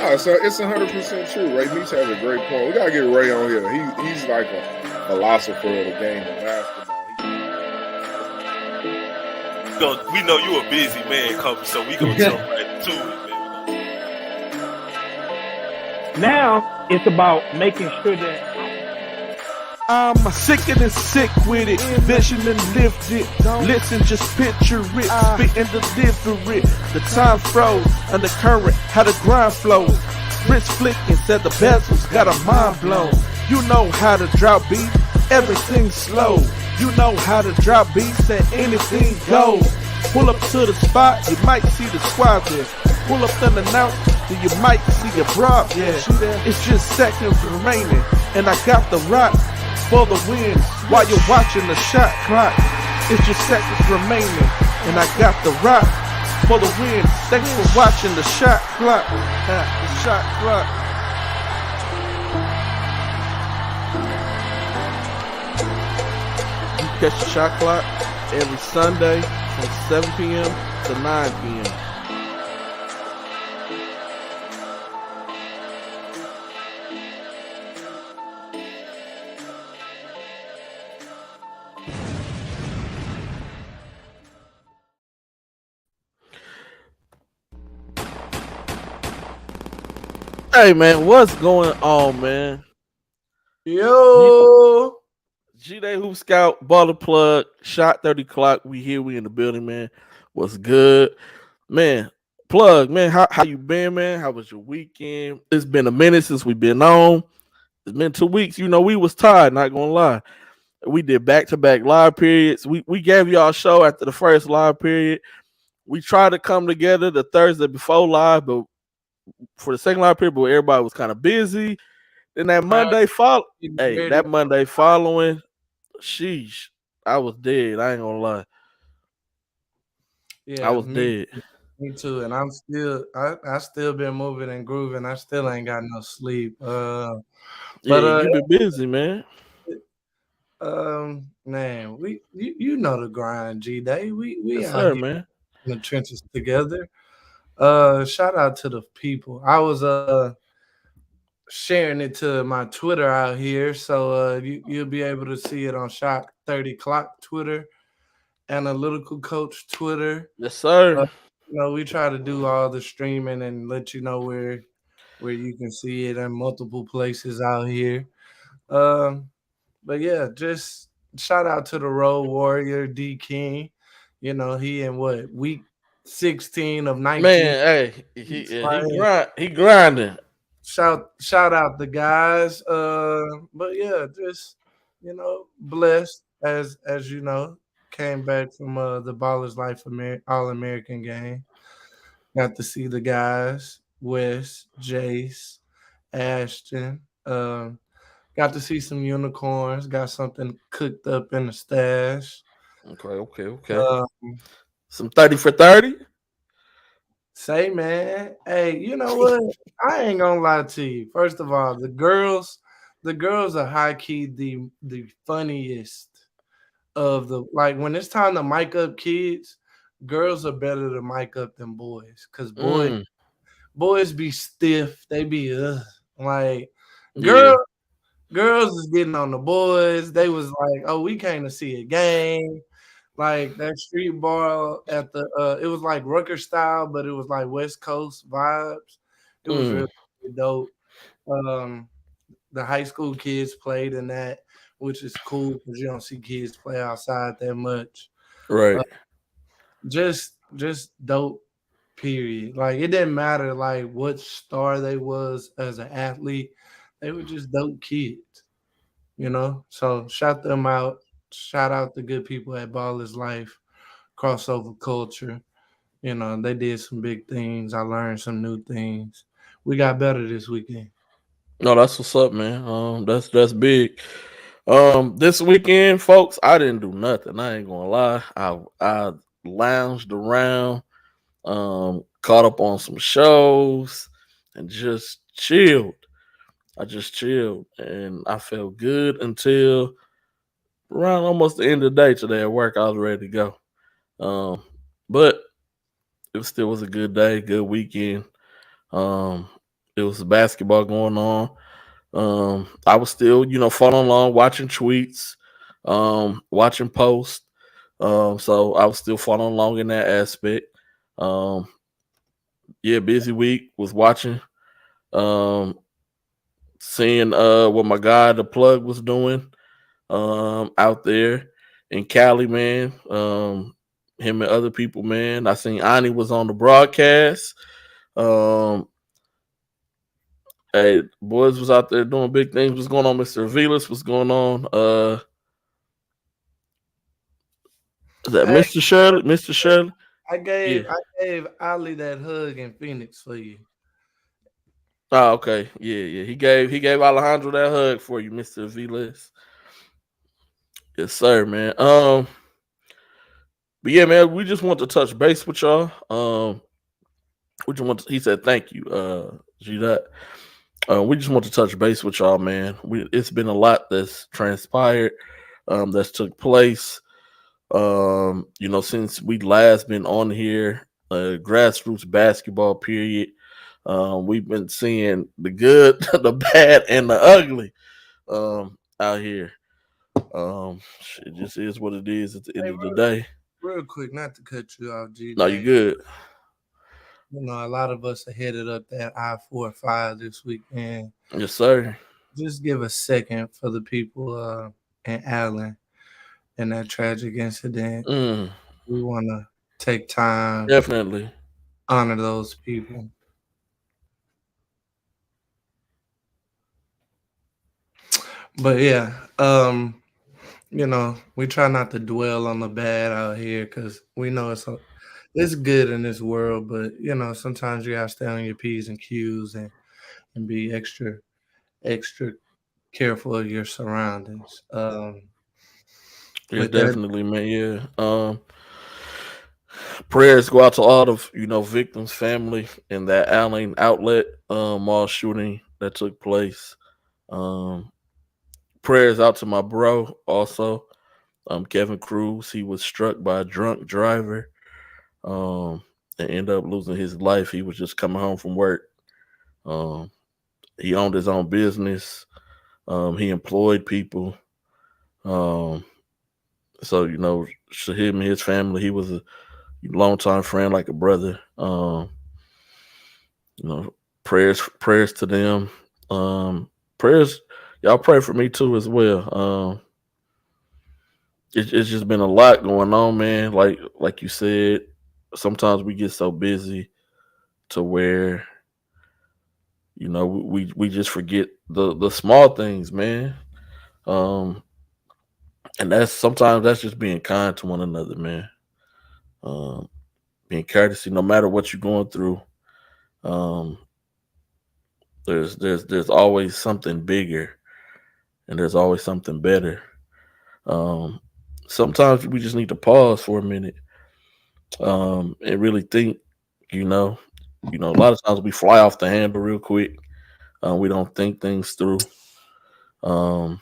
No, so it's 100% true. Ray Meach has a great point. We gotta get Ray on here. He's like a philosopher of the game of basketball. We know you a busy man, Kobe, so we gonna jump right to it, man. Now it's about making sure that I'm sick and sick with it. Vision and lift it. Listen, just picture it. Spitting delivery. The time froze. Undercurrent, how the grind flows. Wrist flicking, said the bezels. Got a mind blown. You know how to drop beat. Everything slow. You know how to drop beats and anything goes. Pull up to the spot, you might see the squad there. Pull up unannounced, then you might see a broad there. It's just seconds remaining, and I got the rock for the win while you're watching the shot clock. It's just seconds remaining, and I got the rock for the win. Thanks for watching the shot clock. The shot clock. You catch the shot clock every Sunday from 7 p.m. to 9 p.m. Hey man, what's going on, man? Yo, G-Day Hoop Scout, Baller Plug, Shot30Clock. We here, we in the building, man. What's good, man? Plug, man. How you been, man? How was your weekend? It's been a minute since we've been on. It's been 2 weeks. You know, we was tired. Not gonna lie. We did back-to-back live periods. We gave y'all a show after the first live period. We tried to come together the Thursday before live, but for the second live period, but everybody was kind of busy. Then that Monday following, sheesh, I was dead. I ain't gonna lie. Yeah, I was dead. Me too, and I still been moving and grooving. I still ain't got no sleep. You've been busy, man. Man, you know the grind, G-Day. We yes, out sir, here man. in the trenches together. Shout out to the people. I was sharing it to my Twitter out here, so you'll be able to see it on Shot30Clock Twitter, Analytical Coach Twitter. Yes, sir. You know, we try to do all the streaming and let you know where you can see it in multiple places out here. But yeah, just shout out to the Road Warrior D King. You know, he in week 16 of 19. Man, hey, he grinding. Shout out the guys. But yeah, just blessed as you know, came back from the Ballers Life All-American game. Got to see the guys, Wes, Jace, Ashton. Got to see some unicorns. Got something cooked up in the stash. Okay. Some 30 for 30. Say, man, hey, you know what? I ain't gonna lie to you. First of all, the girls are high key the funniest of the when it's time to mic up kids. Girls are better to mic up than boys because boys be stiff. They be girls is getting on the boys. They was like, oh, we came to see a game. Like that street ball at the it was like Rucker style, but it was like West Coast vibes. It was really dope. The high school kids played in that, which is cool because you don't see kids play outside that much. Right. Just dope, period. Like it didn't matter like what star they was as an athlete. They were just dope kids, you know? So shout them out. Shout out the good people at Ballers Life, Crossover Culture. You know, they did some big things. I learned some new things. We got better this weekend. No, that's what's up, man. That's big. This weekend, folks, I didn't do nothing. I ain't gonna lie. I lounged around, caught up on some shows, and just chilled. I just chilled, and I felt good until around almost the end of the day today at work. I was ready to go. But it still was a good day, good weekend. It was basketball going on. I was still, following along, watching tweets, watching posts. So I was still following along in that aspect. Um, yeah, busy week. Was watching, um, seeing what my guy the plug was doing out there in Cali, man. Him and other people, man. I seen Ani was on the broadcast. Um, hey, boys was out there doing big things. What's going on, Mr. Avilas? What's going on? Is that Hey, Mr. Shirley? Mr. Shirley? I Yeah. gave I gave Ali that hug in Phoenix for you. Oh, okay. Yeah, yeah. He gave Alejandro that hug for you, Mr. Avilas. Yes, sir, man. But yeah, man, we just want to touch base with y'all. He said thank you, G Dot. We just want to touch base with y'all, man. It's been a lot that's transpired, that's took place. Since we last been on here, grassroots basketball period. We've been seeing the good, the bad, and the ugly out here. It just is what it is at the end Hey, of the day. real quick, not to cut you off, No, you GJ. good. A lot of us are headed up that I-45 this weekend. Yes, sir. Just give a second for the people in Allen in that tragic incident. Mm, We want to take time, definitely. honor those people. But yeah, we try not to dwell on the bad out here because we know it's good in this world, but sometimes you gotta stay on your P's and Q's and be extra careful of your surroundings. Yes, With that, definitely, man. Yeah. Prayers go out to all of victims' family in that Allen outlet mall shooting that took place. Um, Prayers out to my bro also, Kevin Cruz. He was struck by a drunk driver, um, and ended up losing his life. He was just coming home from work. Um, he owned his own business. He employed people. Um, so to him and his family, he was a longtime friend, like a brother. You know, prayers to them. Prayers, y'all pray for me too as well. It's just been a lot going on, man. Like you said, sometimes we get so busy to where we just forget the small things, man. Um, and that's just being kind to one another, man. Um, Being courtesy, no matter what you're going through. Um, there's always something bigger, and there's always something better. Um, Sometimes we just need to pause for a minute, and really think. You know, a lot of times we fly off the handle real quick. We don't think things through, um,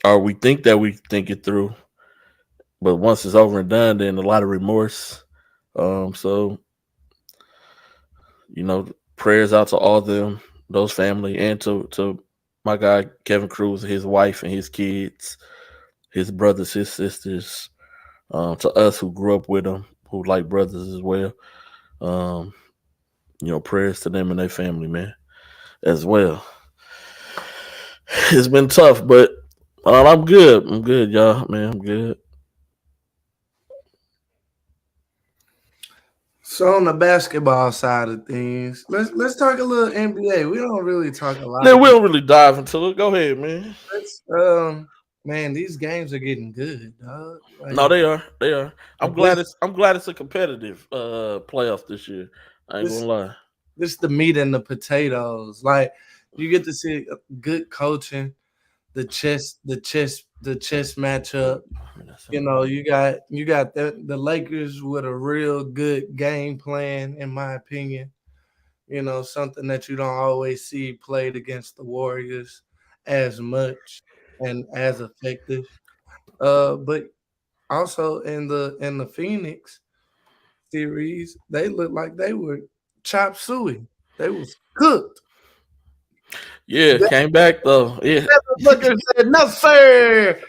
or we think that we think it through, but once it's over and done, then a lot of remorse. So prayers out to all them, those family, and to my guy Kevin Cruz, his wife and his kids, his brothers, his sisters, to us who grew up with them, who like brothers as well. Um, Prayers to them and their family, man, as well. It's been tough, but I'm good. I'm good, y'all, man. I'm good. so on the basketball side of things, let's talk a little NBA. We don't really talk a lot Then we about don't really dive into it. Go ahead, man. this. Man, these games are getting good, dog. No, they are. They are. I'm Like glad this, it's a competitive playoff this year. I ain't this gonna lie. this the meat and the potatoes. Like you get to see good coaching, the chess matchup. You got the Lakers with a real good game plan, in my opinion. Something that you don't always see played against the Warriors as much and as effective. But also in the Phoenix series, they looked like they were chop suey. They was cooked. Yeah, came back though. Yeah. Motherfucker said, no, sir.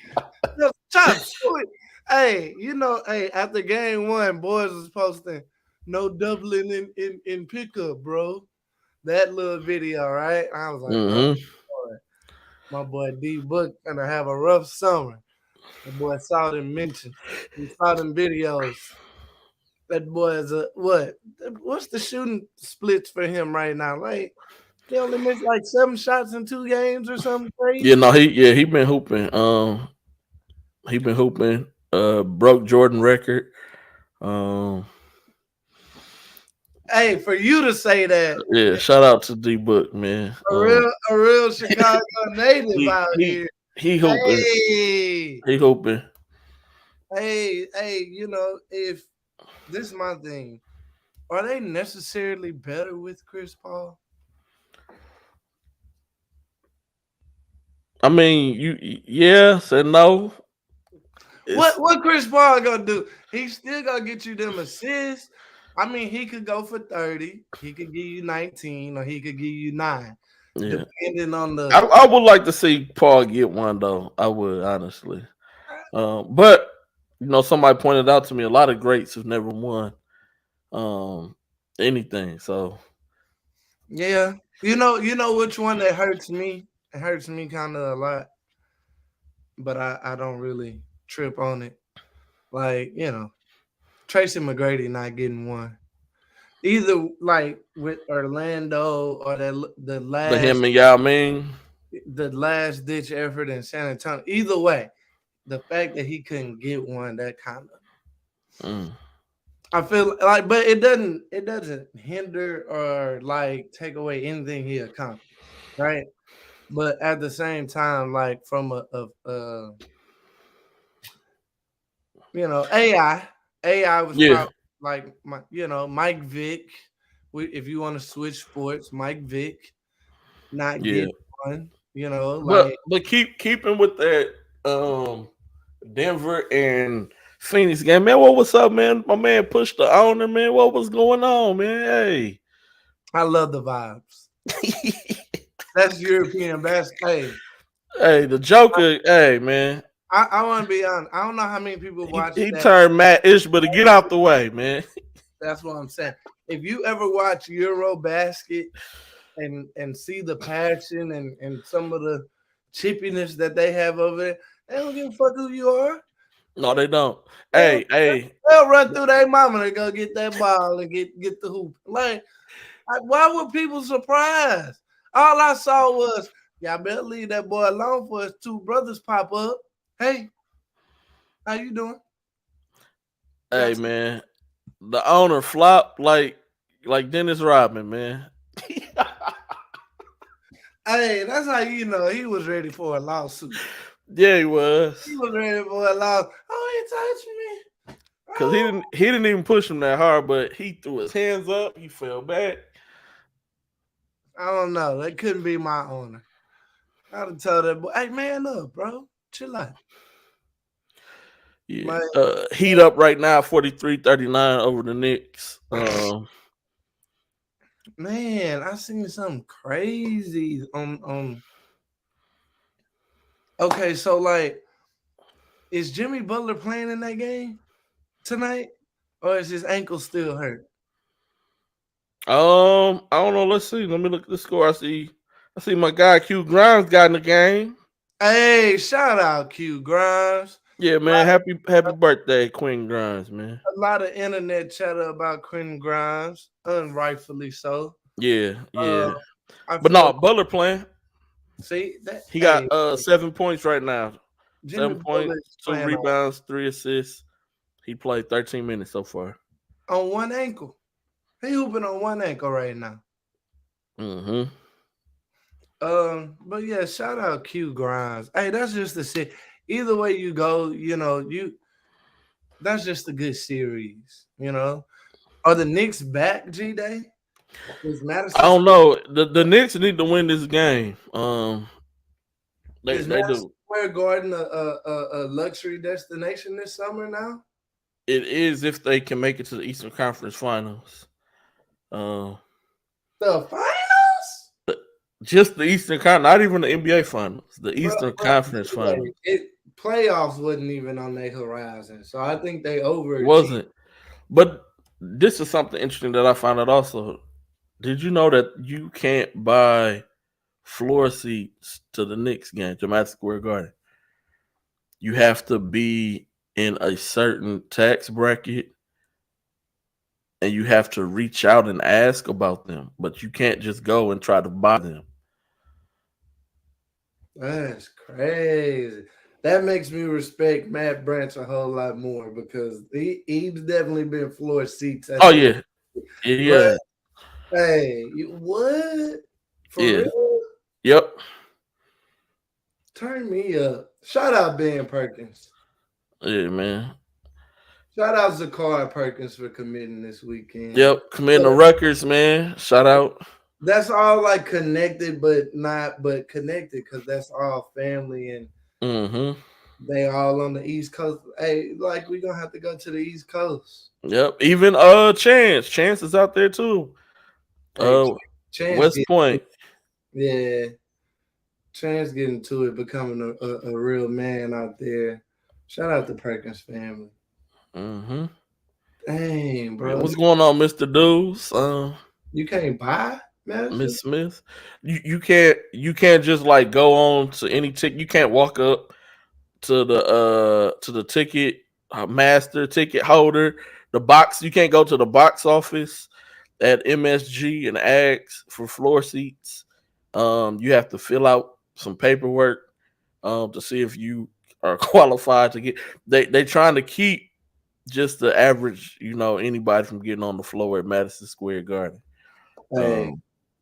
No, chop suey. Hey, you know, hey, after game one, boys was posting no doubling in pickup, bro. That little video, right? I was like, oh, boy, my boy D Book gonna have a rough summer. The boy saw them mention. He saw them videos. That boy is a what? What's the shooting splits for him right now? Like he only missed like 7 shots in 2 games or something crazy. Yeah, no, he been hooping. He been hooping. Broke Jordan record. Hey, for you to say that, Yeah, shout out to D Book, man. a real Chicago native out here. He hooping. Hey, He hooping. hey, you know, if this is my thing, are they necessarily better with Chris Paul? I mean, yeah, said no. What Chris Paul gonna do? He's still gonna get you them assists. I mean, he could go for 30, he could give you 19, or he could give you 9. Yeah. Depending on the I would like to see Paul get one though. I would honestly. But you know, somebody pointed out to me a lot of greats have never won anything. So yeah. You know which one that hurts me? It hurts me kind of a lot. But I don't really trip on it. Like, you know, Tracy McGrady not getting one. Either like with Orlando or the him and Yao Ming. The last ditch effort in San Antonio. Either way, the fact that he couldn't get one, that kind of I feel like, but it doesn't hinder or like take away anything he accomplished, right? But at the same time, like from a you know, AI was probably like Mike Vick. If you want to switch sports, Mike Vick not get one. You know, like but keeping with that Denver and Phoenix game, man. What's up, man? My man pushed the owner, man. What was going on, man? Hey, I love the vibes. That's European basketball. Hey, the Joker. Hey, man. I want to be honest. I don't know how many people watch. He turned Matt Ishbia to get out the way, man. That's what I'm saying. If you ever watch Euro basket and see the passion and some of the chippiness that they have over there, they don't give a fuck who you are. No, they don't. Hey, they'll run through their mama to go get that ball and get the hoop. Like, why were people surprised? All I saw was, y'all better leave that boy alone for his 2 brothers pop up. Hey, how you doing? Hey, man, the owner flopped like Dennis Rodman, man. Hey, that's how you know he was ready for a lawsuit. Yeah, he was. He was ready for a lawsuit. Oh, he touched me. Because he didn't even push him that hard, but he threw his hands up. He fell back. I don't know. That couldn't be my owner. I'd have told that boy, hey, man up, bro. Chill out. Yeah. Heat up right now, 43-39 over the Knicks. Man, I seen something crazy on Okay, so like, is Jimmy Butler playing in that game tonight? Or is his ankle still hurt? I don't know. Let's see. Let me look at the score. I see my guy Q Grimes got in the game. Hey, shout out Q Grimes. Yeah, man. Happy birthday, Quinn Grimes, man. A lot of internet chatter about Quinn Grimes, unrightfully so. Yeah. But no, Butler playing. See, he got 7 points right now. 7 points, 2 rebounds, 3 assists. He played 13 minutes so far. On one ankle. He hooping on one ankle right now. Mm-hmm. But yeah, shout out Q Grimes. Hey, that's just the shit. Either way you go, you know, that's just a good series, you know. Are the Knicks back, G-Day? I don't know. The Knicks need to win this game. They do. Square Garden a luxury destination this summer now? It is if they can make it to the Eastern Conference Finals. The finals? Just the Eastern Conference, not even the NBA Finals. The Eastern Bro, Conference Finals. Playoffs wasn't even on their horizon, so I think they overachieved. Wasn't. But this is something interesting that I found out also. Did you know that you can't buy floor seats to the Knicks game, to Madison Square Garden? You have to be in a certain tax bracket, and you have to reach out and ask about them, but you can't just go and try to buy them. That's crazy. That makes me respect Matt Branch a whole lot more because he's definitely been floor seats. Oh yeah, yeah. But, hey, what? For real? Yep. Turn me up. Shout out Ben Perkins. Yeah, man. Shout out Zakar Perkins for committing this weekend. Yep, committing to Rutgers, man. Shout out. That's all like connected, but connected because that's all family and they all on the East Coast. Hey, like we gonna have to go to the East Coast. Yep, even Chance is out there too. Chance West Point. Yeah, Chance getting to it, becoming a real man out there. Shout out to Perkins family. Dang, bro. What's going on, Mr. Dews? You can't buy Miss Smith. You can't just like go on to any ticket. You can't walk up to the ticket master, ticket holder, the box. You can't go to the box office at MSG and ask for floor seats. You have to fill out some paperwork to see if you are qualified to get. They trying to keep just the average, anybody from getting on the floor at Madison Square Garden.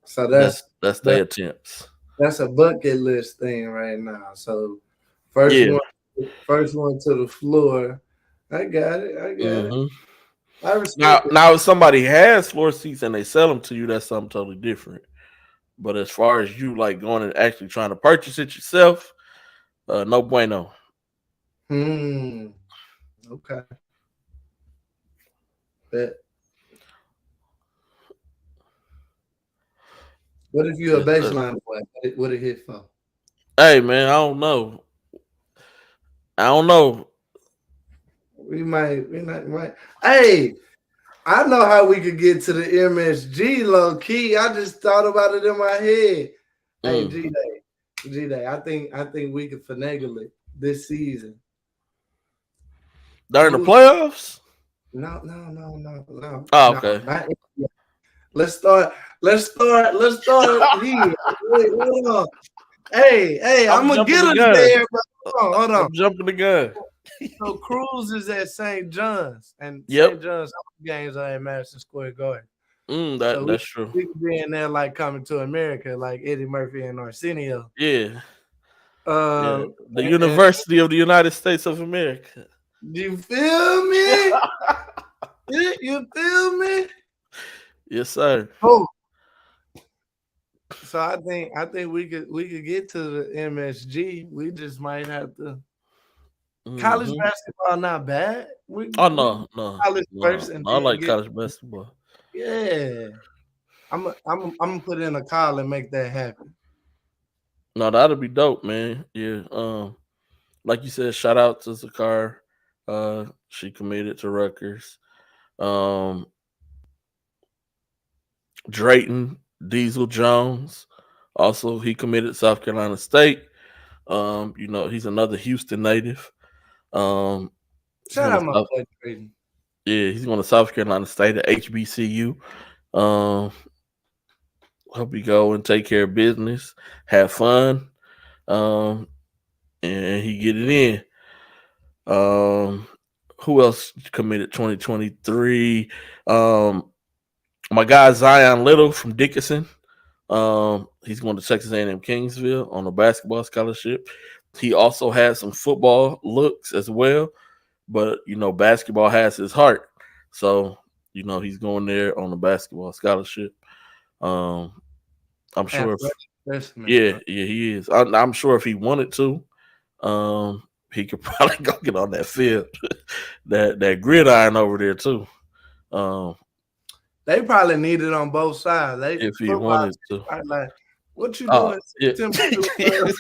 So that's their attempts. That's a bucket list thing right now. So first one to the floor. I got it. I respect it. Now, if somebody has floor seats and they sell them to you, that's something totally different. But as far as you like going and actually trying to purchase it yourself, no bueno. Okay. Bet. What if you're a baseline player? What it hit for? Hey man, I don't know. We might. Hey, I know how we could get to the MSG low key. I just thought about it in my head. Hey, G-Day. I think we could finagle it this season. During the playoffs? No. Oh, okay. Let's start here. Wait, hold on. Hey, I'm gonna get us there, but hold on. I'm jumping the gun. So Cruz is at St. John's, and St. John's games are at Madison Square Garden. That's true. We could be in there like Coming to America, like Eddie Murphy and Arsenio. Yeah. The University of the United States of America. You feel me? You feel me? Yes, sir. Oh. So I think we could get to the MSG. We just might have to. College basketball not bad. No. College person. I like college basketball. Yeah, I'm gonna put in a call and make that happen. No, that'll be dope, man. Yeah. Like you said, shout out to Zakar. She committed to Rutgers. Drayton Diesel Jones, also he committed to South Carolina State. He's another Houston native. Shout out my boy Drayton. Yeah, he's going to South Carolina State at HBCU. Hope you go and take care of business, have fun, and he get it in. Who else committed 2023? My guy Zion Little from Dickinson. He's going to Texas A&M Kingsville on a basketball scholarship. He also has some football looks as well, but basketball has his heart. So he's going there on a basketball scholarship. I'm sure. He is. I'm sure if he wanted to, he could probably go get on that field, that gridiron over there too. They probably need it on both sides. They if he football wanted to. probably like, what you Oh, doing? yeah. September?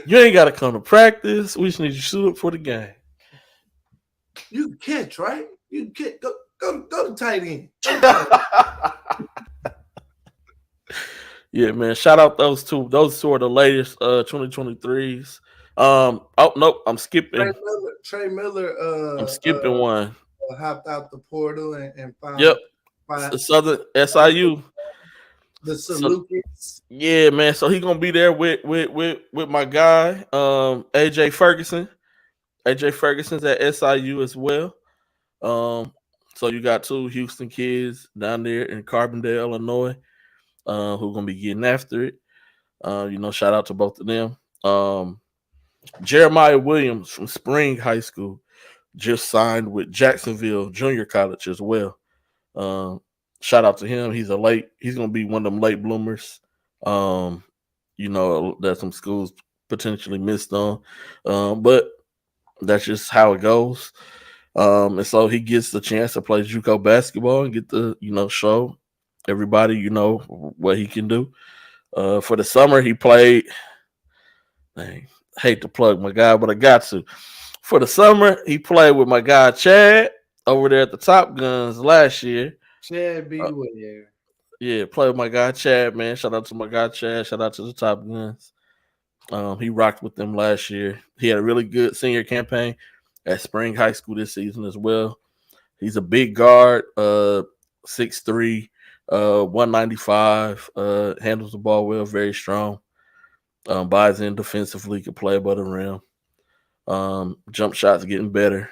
You ain't got to come to practice. We just need you to suit up for the game. You can catch, right? You can catch. Go to tight end. Yeah, man. Shout out those two. Those two are the latest 2023s. Oh nope, I'm skipping. Trey Miller. I'm skipping one. Hopped out the portal and found. Yep. Southern SIU. The Salukis. Yeah, man. So he gonna be there with my guy, AJ Ferguson. AJ Ferguson's at SIU as well. So you got two Houston kids down there in Carbondale, Illinois, who gonna be getting after it. Shout out to both of them. Jeremiah Williams from Spring High School just signed with Jacksonville Junior College as well. Shout out to him. He's gonna be one of them late bloomers. That some schools potentially missed on. But that's just how it goes. And so he gets the chance to play JUCO basketball and get to, show everybody, what he can do. For the summer, he played. I hate to plug my guy, but I got to. For the summer, he played with my guy Chad over there at the Top Guns last year. Chad beware. Yeah, play with my guy Chad, man. Shout out to my guy Chad. Shout out to the Top Guns. He rocked with them last year. He had a really good senior campaign at Spring High School this season as well. He's a big guard, 6'3", 195, handles the ball well, very strong. Buys in defensively, can play above the rim. Jump shots getting better.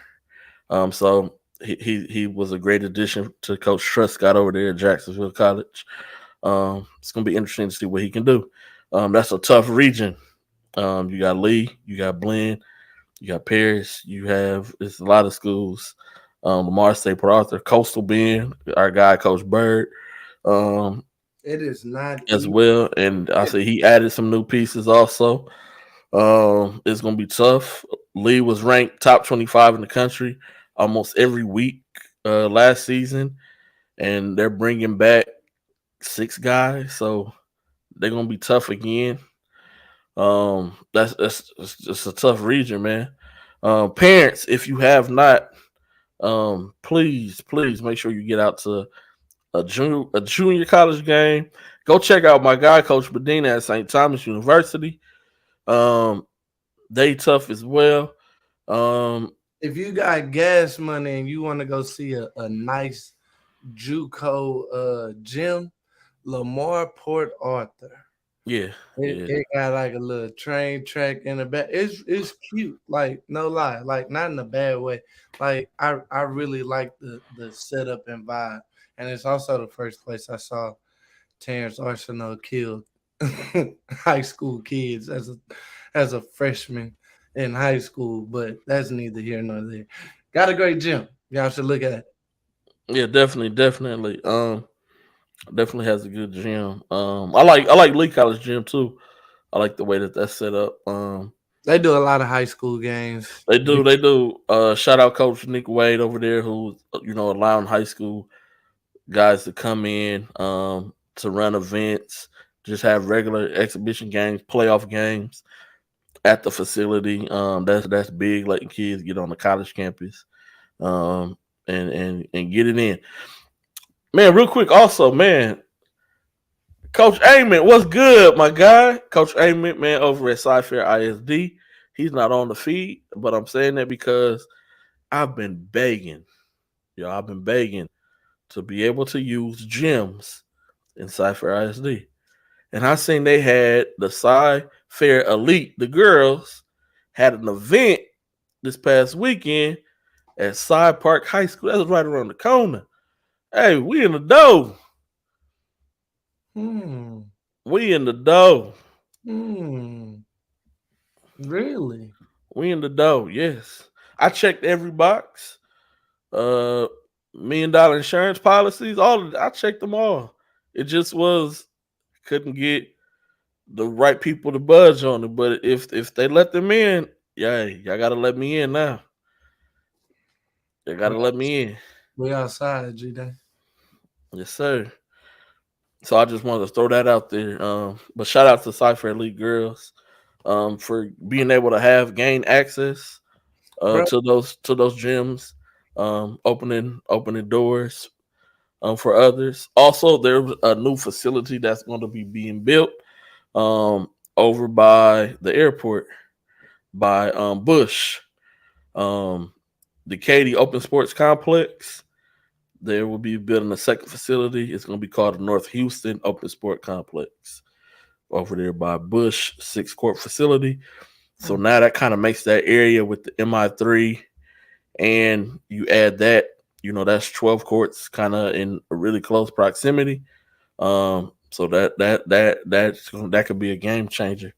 So he was a great addition to Coach Truscott over there at Jacksonville College. It's going to be interesting to see what he can do. That's a tough region. You got Lee, you got Blinn, you got Paris, it's a lot of schools. Lamar State, Port Arthur, Coastal Bend, our guy Coach Bird. It is not as well, and I say he added some new pieces also. It's gonna be tough. Lee was ranked top 25 in the country almost every week last season, and they're bringing back 6 guys, so they're gonna be tough again. That's just a tough region, man. Parents, if you have not, please make sure you get out to a junior college game. Go check out my guy, Coach Medina at St. Thomas University. They tough as well. If you got gas money and you want to go see a nice JUCO gym, Lamar Port Arthur. Yeah, it got like a little train track in the back. It's cute, like no lie, like not in a bad way. Like I really like the setup and vibe, and it's also the first place I saw Terrence Arsenault kill high school kids as a freshman in high school. But that's neither here nor there. Got a great gym. Y'all should look at it. Yeah, definitely. Definitely has a good gym. I like Lee College gym too. I like the way that's set up. They do a lot of high school games. They do. Shout out Coach Nick Wade over there, who's allowing high school guys to come in to run events, just have regular exhibition games, playoff games at the facility. That's big, letting kids get on the college campus, and get it in. Man, real quick, also, man, Coach Ament, what's good, my guy? Coach Ament, man, over at Sci-Fair ISD. He's not on the feed, but I'm saying that because I've been begging to be able to use gyms in Sci-Fair ISD. And I seen they had the Sci-Fair Elite, the girls, had an event this past weekend at Sci Park High School. That's right around the corner. Hey, we in the dough. We in the dough. Really? We in the dough, yes. I checked every box. $1 million insurance policies, I checked them all. It just couldn't get the right people to budge on it. But if they let them in, y'all gotta let me in now. They gotta let me in. We outside, G-Day. Yes, sir. So I just wanted to throw that out there. But shout out to Cypher Elite Girls for being able to gain access Bro, to those gyms, opening doors for others. Also, there's a new facility that's going to be being built over by the airport by Bush, the Katy Open Sports Complex. They will be building a second facility. It's going to be called the North Houston Open Sport Complex over there by Bush 6-court facility. So now that kind of makes that area with the MI3, and you add that, that's 12 courts kind of in a really close proximity. So that could be a game changer,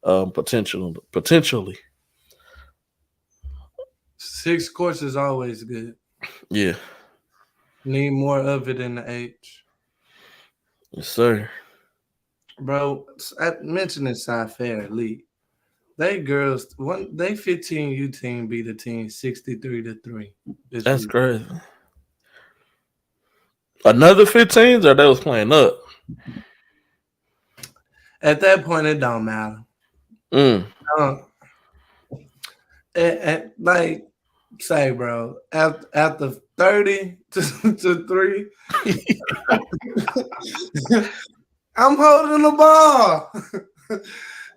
potentially. 6 courts is always good. Yeah. Need more of it in the H. Yes, sir. Bro, I mentioned this Fair Elite. They girls, they 15U team beat the team 63-3. That's crazy. Another 15s, or they was playing up? At that point, it don't matter. Like, say, bro, after 30 to 3, I'm holding the ball.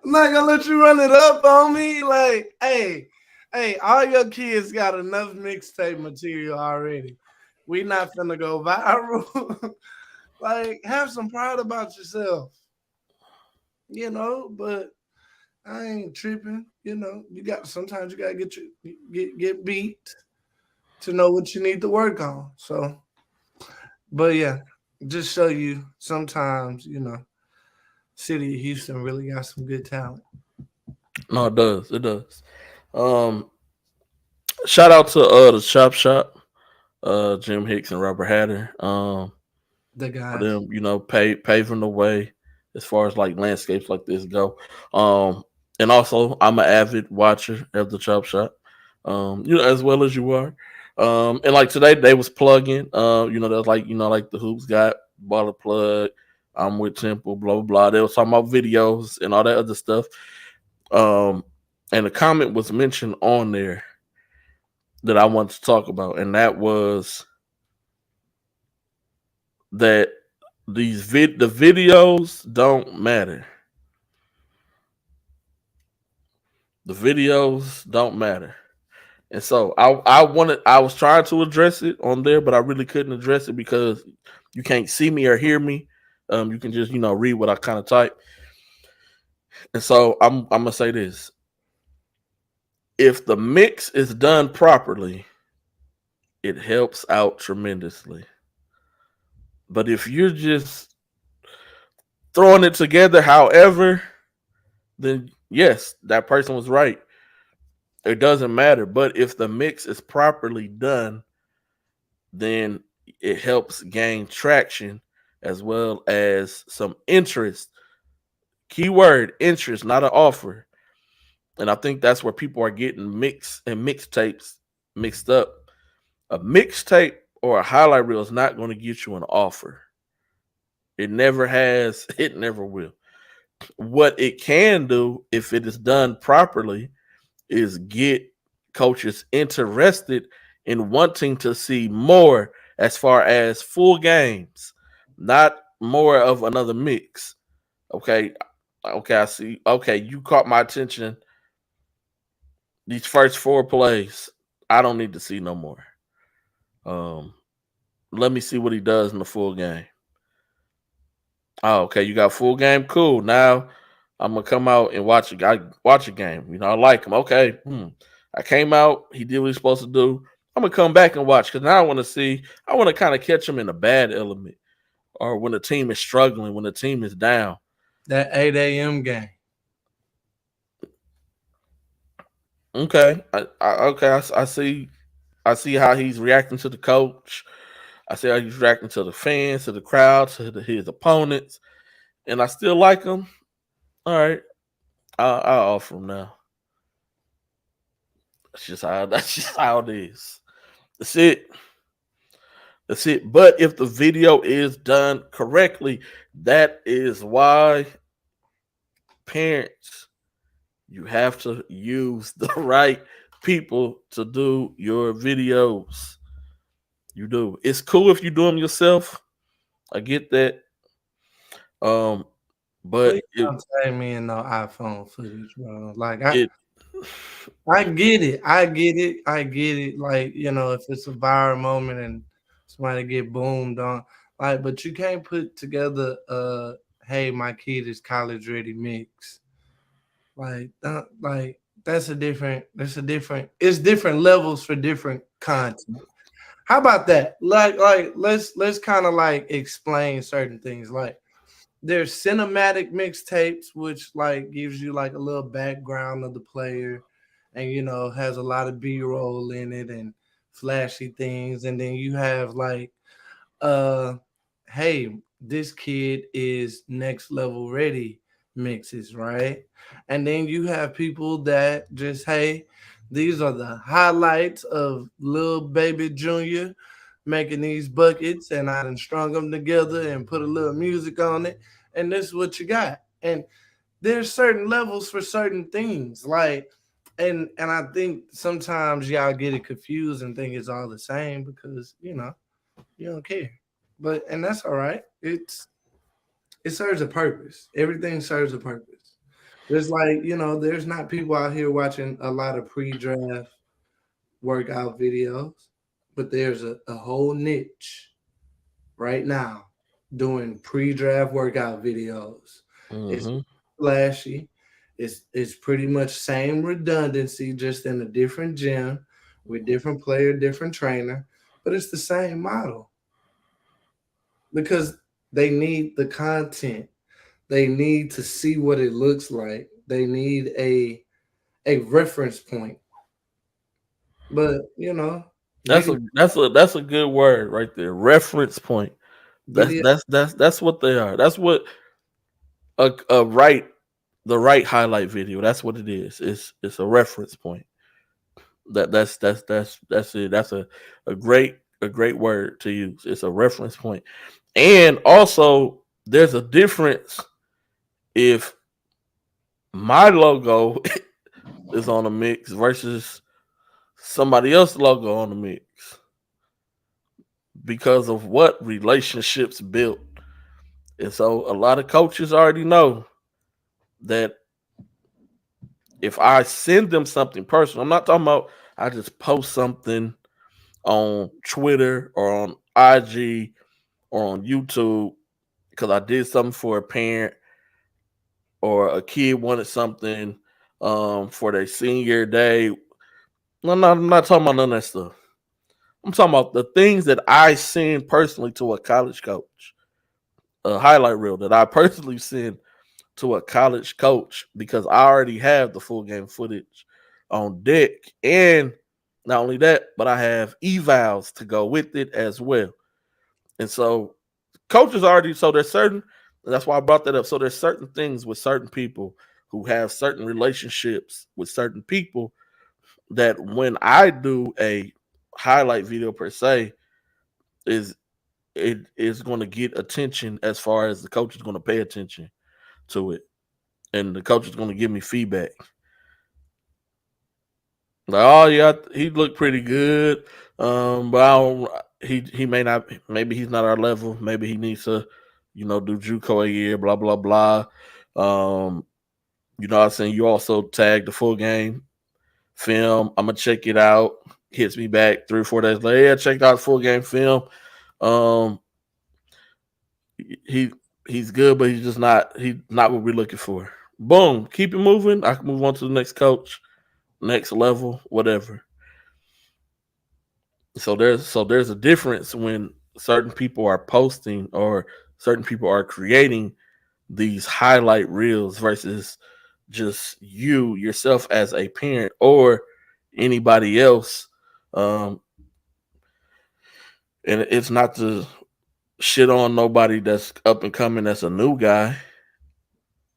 I'm not gonna let you run it up on me. Like, hey, all your kids got enough mixtape material already. We not finna go viral. Like, have some pride about yourself. But I ain't tripping. Sometimes you gotta get beat to know what you need to work on. So, but yeah, just show you sometimes, City of Houston really got some good talent. No, it does. It does. Shout out to the Chop Shop, Jim Hicks and Robert Hatter. The guys, for them, paving the way as far as like landscapes like this go. And also I'm an avid watcher of the Chop Shop, as well as you are. And like today they was plugging, that's like, like the Hoops got bought a plug. I'm with Temple, blah blah blah. They was talking about videos and all that other stuff. And the comment was mentioned on there that I wanted to talk about, and that was that the videos don't matter. The videos don't matter. And so I was trying to address it on there, but I really couldn't address it because you can't see me or hear me. You can just, read what I kind of type. And so I'm gonna say this. If the mix is done properly, it helps out tremendously. But if you're just throwing it together however, then yes, that person was right. It doesn't matter. But if the mix is properly done, then it helps gain traction as well as some interest. Keyword interest, not an offer. And I think that's where people are getting mix and mixtapes mixed up. A mixtape or a highlight reel is not going to get you an offer. It never has. It never will. What it can do, if it is done properly, is get coaches interested in wanting to see more as far as full games, not more of another mix. Okay, I see. Okay, you caught my attention. These first 4 plays, I don't need to see no more. Let me see what he does in the full game. Oh, okay, you got full game. Cool. Now I'm gonna come out and watch a game. I like him. Okay. I came out. He did what he's supposed to do. I'm gonna come back and watch because now I want to see. I want to kind of catch him in a bad element, or when the team is struggling, when the team is down. That 8 a.m. game. Okay. I see. I see how he's reacting to the coach. I see how he's reacting to the fans, to the crowd, to his opponents, and I still like him. All right, I'll offer him now. That's just how it is. That's it. That's it. But if the video is done correctly, that is why parents, you have to use the right people to do your videos. You do. It's cool if you do them yourself. I get that. But Please don't tag me in no iPhone footage, bro. Like it I get it. I get it. I get it. Like, you know, if it's a viral moment and somebody get boomed on, like, but you can't put together hey, my kid is college ready mix. Like that's it's different levels for different content. How about that? Like let's kind of like explain certain things. Like there's cinematic mixtapes, which like gives you like a little background of the player, and you know has a lot of B-roll in it and flashy things. And then you have like, uh, hey, this kid is next level ready mixes, right? And then you have people that just, hey, these are the highlights of Lil Baby Junior making these buckets, and I done strung them together and put a little music on it, and this is what you got. And there's certain levels for certain things, like, and I think sometimes y'all get it confused and think it's all the same because you know you don't care. But and that's all right. It serves a purpose. Everything serves a purpose. There's like, you know, there's not people out here watching a lot of pre-draft workout videos, but there's a whole niche right now doing pre-draft workout videos. It's mhm. flashy. It's pretty much same redundancy, just in a different gym with different player, different trainer, but it's the same model because they need the content. They need to see what it looks like. They need a reference point. But you know, video That's a good word right there. Reference point. video That's what they are. That's what a right the right highlight video. That's what it is. It's a reference point. That's it. That's a great word to use. It's a reference point. And also there's a difference if my logo is on a mix versus somebody else's logo on the mix because of what relationships built. And so a lot of coaches already know that if I send them something personal, I'm not talking about I just post something on Twitter or on IG or on YouTube because I did something for a parent or a kid wanted something for their senior day. I'm not talking about none of that stuff. I'm talking about the things that I send personally to a college coach, a highlight reel that I personally send to a college coach because I already have the full game footage on deck. And not only that, but I have evals to go with it as well. And so coaches already, so there's certain, that's why I brought that up. So there's certain things with certain people who have certain relationships with certain people that when I do a highlight video per se, is it is going to get attention as far as the coach is going to pay attention to it. And the coach is going to give me feedback. Like, oh yeah, he looked pretty good. But I don't, he may not, maybe he's not our level. Maybe he needs to, do JUCO a year, blah, blah, blah. I was saying you also tagged the full game film. I'm gonna check it out. Hits me back 3 or 4 days later. Yeah, checked out the full game film. Um, he's good, but he's not what we're looking for. Boom, keep it moving. I can move on to the next coach, next level, whatever. So there's a difference when certain people are posting or certain people are creating these highlight reels versus just you yourself as a parent or anybody else. And it's not to shit on nobody that's up and coming that's a new guy,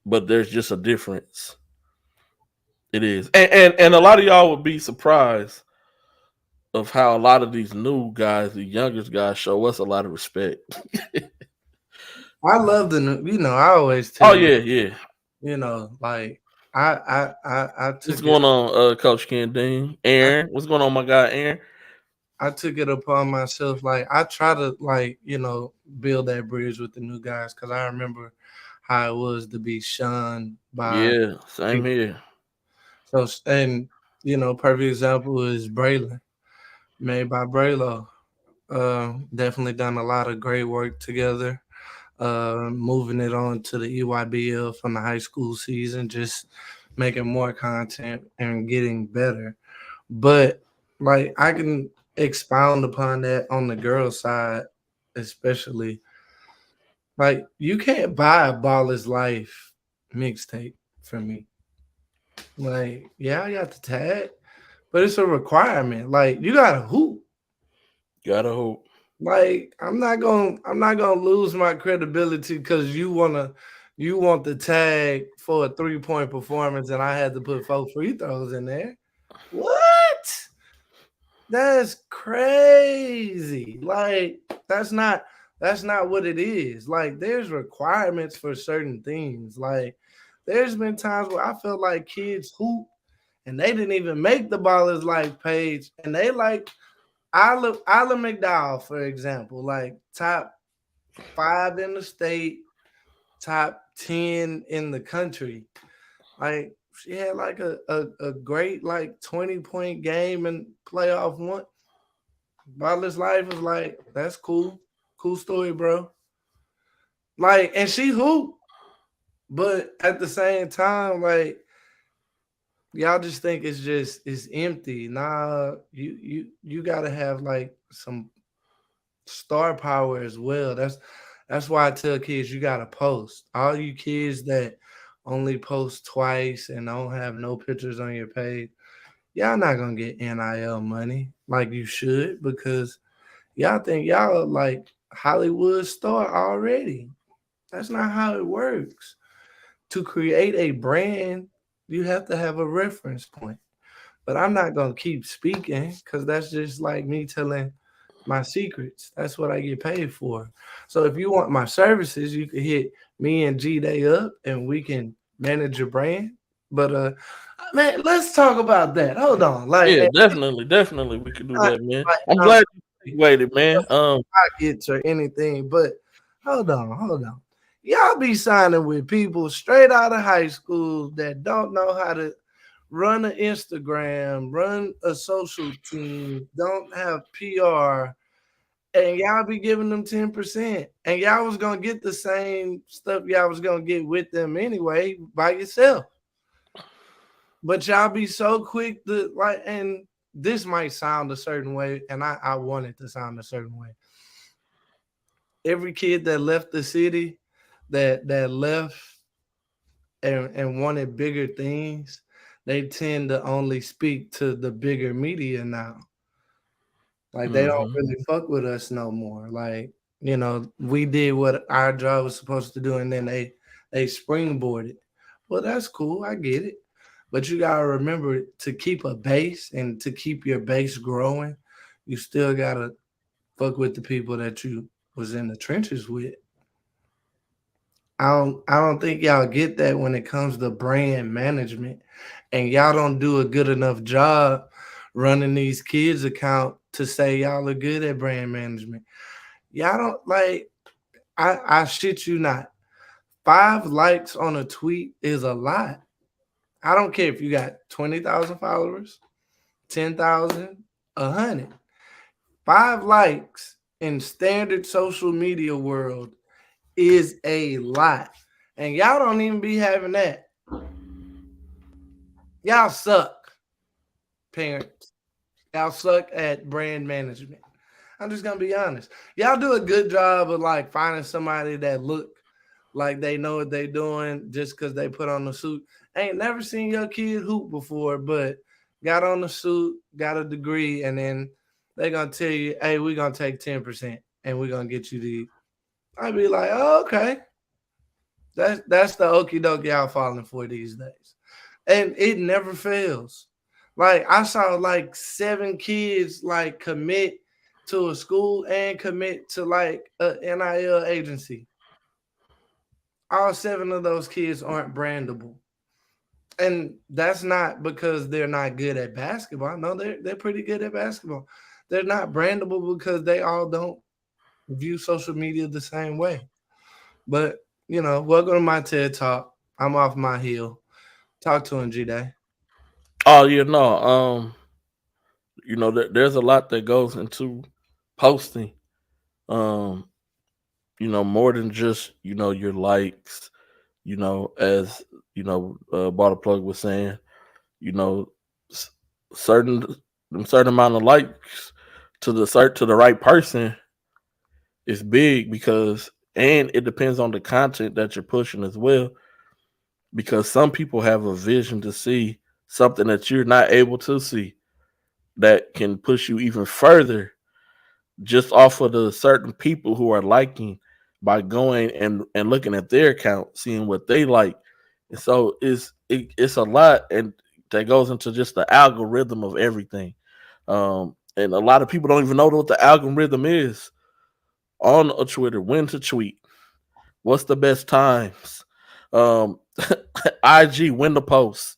but there's just a difference. It is. And a lot of y'all would be surprised of how a lot of these new guys, the youngest guys, show us a lot of respect. I love the new, I always Oh tell you, yeah. like I What's took going on, Coach Ken Dean? Aaron, what's going on, my guy Aaron? I took it upon myself. Like I try to build that bridge with the new guys because I remember how it was to be shunned by Yeah, same people. here. So and perfect example is Braylon, made by Braylo. Definitely done a lot of great work together. Moving it on to the EYBL from the high school season, just making more content and getting better. But like I can expound upon that on the girl side, especially. Like you can't buy a Baller's Life mixtape from me. Like, yeah, I got the tag, but it's a requirement. Like you gotta hoop. Gotta hope. Like I'm not gonna lose my credibility because you want the tag for a 3-point performance and I had to put 4 free throws in there. What? That's crazy. Like that's not what it is. Like there's requirements for certain things. Like there's been times where I felt like kids hoop and they didn't even make the Ballers Life page and they like Isla McDowell, for example, like top 5 in the state, top 10 in the country. Like she had like a great like 20-point game and playoff one. Butler's Life was like, that's cool. Cool story, bro. Like, and she hooped. But at the same time, like, y'all just think it's empty. Nah, you gotta have like some star power as well. That's why I tell kids you gotta post. All you kids that only post twice and don't have no pictures on your page, y'all not gonna get NIL money like you should because y'all think y'all are like Hollywood star already. That's not how it works. To create a brand, you have to have a reference point. But I'm not gonna keep speaking because that's just like me telling my secrets. That's what I get paid for. So if you want my services, you can hit me and G Day up and we can manage your brand. But man, let's talk about that. Hold on. Like Yeah, definitely we could do not that, man. like I'm glad you waited, man. pockets or anything, but hold on. Y'all be signing with people straight out of high school that don't know how to run an Instagram, run a social team, don't have PR, and y'all be giving them 10%. And y'all was gonna get the same stuff y'all was gonna get with them anyway by yourself. But y'all be so quick to like, and this might sound a certain way, and I want it to sound a certain way. Every kid that left the city, that left and wanted bigger things, they tend to only speak to the bigger media now. Like they don't really fuck with us no more. Like, we did what our job was supposed to do, and then they springboarded. Well, that's cool. I get it. But you gotta remember to keep a base and to keep your base growing, you still gotta fuck with the people that you was in the trenches with. I don't think y'all get that when it comes to brand management. And y'all don't do a good enough job running these kids account to say y'all are good at brand management. Y'all don't like I shit you not. 5 likes on a tweet is a lot. I don't care if you got 20,000 followers, 10,000, 100. 5 likes in standard social media world is a lot. And y'all don't even be having that. Y'all suck, parents. Y'all suck at brand management. I'm just gonna be honest. Y'all do a good job of like finding somebody that look like they know what they doing just because they put on the suit. Ain't never seen your kid hoop before, but got on the suit, got a degree, and then they gonna tell you, hey, we're gonna take 10% and we're gonna get you the. I'd be like, oh, okay. That's the okie doke y'all falling for these days. And it never fails. Like I saw like 7 kids like commit to a school and commit to like a NIL agency. All 7 of those kids aren't brandable. And that's not because they're not good at basketball. No, they're pretty good at basketball. They're not brandable because they all don't view social media the same way. But welcome to my TED Talk. I'm off my heel. Talk to him, G Day. Oh yeah, no. There's a lot that goes into posting. Um, more than just your likes. As Bottle Plug was saying, you know, s- certain certain amount of likes to the right person is big because, and it depends on the content that you're pushing as well. Because some people have a vision to see something that you're not able to see that can push you even further just off of the certain people who are liking by going and looking at their account, seeing what they like. And so it's a lot and that goes into just the algorithm of everything. And a lot of people don't even know what the algorithm is on a Twitter, when to tweet, what's the best times, um, IG, when to post,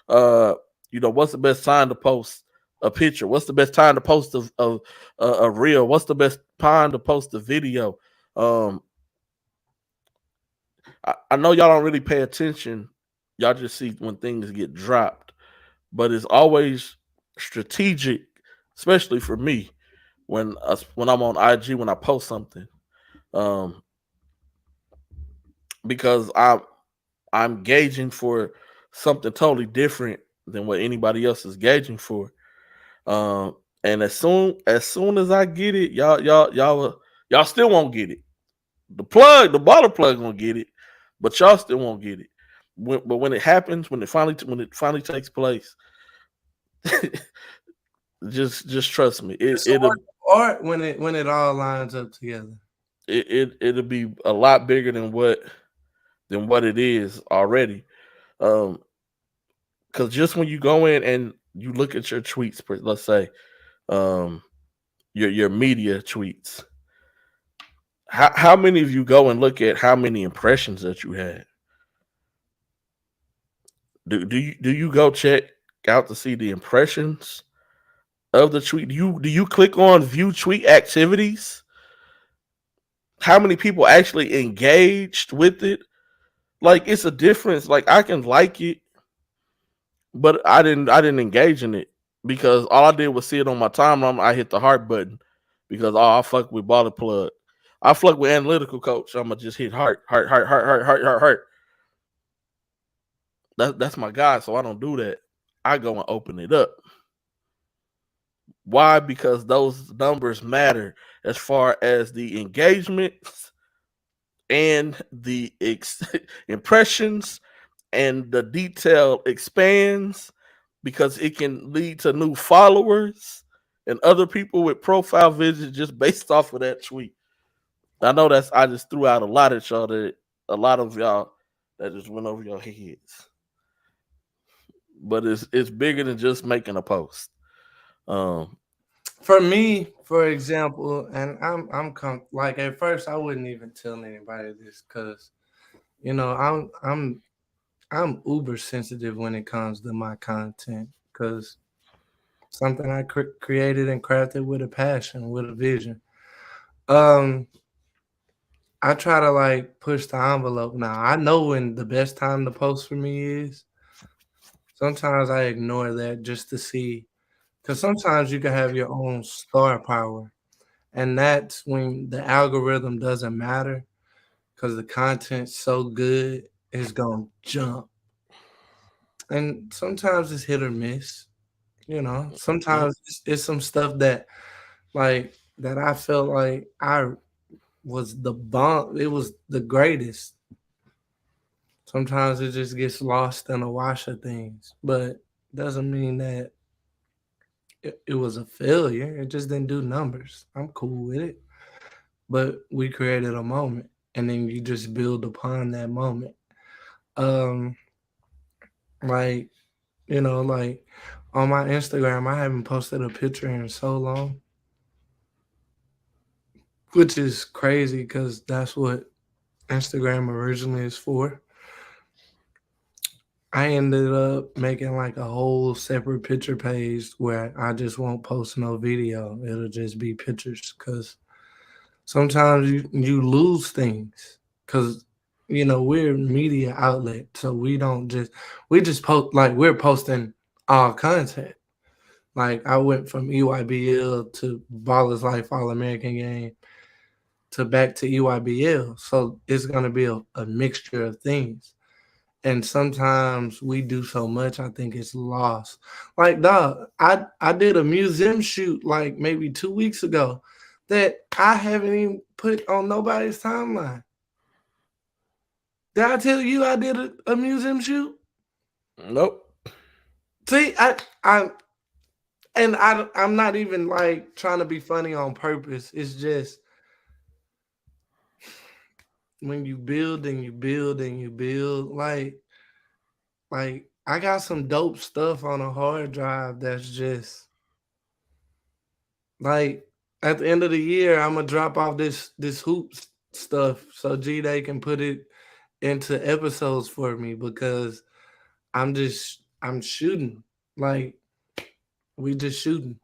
uh, what's the best time to post a picture, what's the best time to post a reel, what's the best time to post a video. Um, I know y'all don't really pay attention, y'all just see when things get dropped, but it's always strategic, especially for me when I'm on IG when I post something. Um, because I'm gauging for something totally different than what anybody else is gauging for. Um, and as soon as I get it, y'all still won't get it. The bottle plug won't get it, but y'all still won't get it. But when it happens, when it finally takes place, just trust me. It's a work of art when it all lines up together. It'll be a lot bigger than what it is already. Um, because just when you go in and you look at your tweets, let's say, um, your media tweets, how many of you go and look at how many impressions that you had? Do you go check out to see the impressions of the tweet? Do you click on view tweet activities? How many people actually engaged with it? Like it's a difference. Like I can like it, but I didn't engage in it because all I did was see it on my timeline. I hit the heart button because I fuck with Baller Plug. I fuck with Analytical Coach. I'm gonna just hit heart, heart, heart, heart, heart, heart, heart, heart. That's my guy, so I don't do that. I go and open it up. Why? Because those numbers matter as far as the engagements and the impressions and the detail expands because it can lead to new followers and other people with profile visits just based off of that tweet. I know I just threw out a lot of y'all that just went over your heads. But it's bigger than just making a post. Um, For me, for example, and like at first I wouldn't even tell anybody this because I'm uber sensitive when it comes to my content because something I created and crafted with a passion, with a vision. Um, I try to like push the envelope. Now I know when the best time to post for me is. Sometimes I ignore that just to see, because sometimes you can have your own star power, and that's when the algorithm doesn't matter because the content's so good, it's gonna jump. And sometimes it's hit or miss. mm, Sometimes it's some stuff that I felt like I was the bomb. It was the greatest. Sometimes it just gets lost in a wash of things, but doesn't mean that it was a failure. It just didn't do numbers. I'm cool with it. But we created a moment and then you just build upon that moment. Um, like, like on my Instagram, I haven't posted a picture in so long, which is crazy because that's what Instagram originally is for. I ended up making like a whole separate picture page where I just won't post no video. It'll just be pictures because sometimes you lose things because we're a media outlet, so we just post like we're posting all content. Like I went from EYBL to Ballers Life All American Game to back to EYBL, so it's gonna be a mixture of things. And sometimes we do so much, I think it's lost. Like, dog, I did a museum shoot like maybe 2 weeks ago that I haven't even put on nobody's timeline. Did I tell you I did a museum shoot? Nope. See, I'm not even like trying to be funny on purpose. It's just when you build and you build and you build, like I got some dope stuff on a hard drive that's just like at the end of the year, I'm gonna drop off this hoops stuff so G-Day can put it into episodes for me because I'm shooting. Like we just shooting.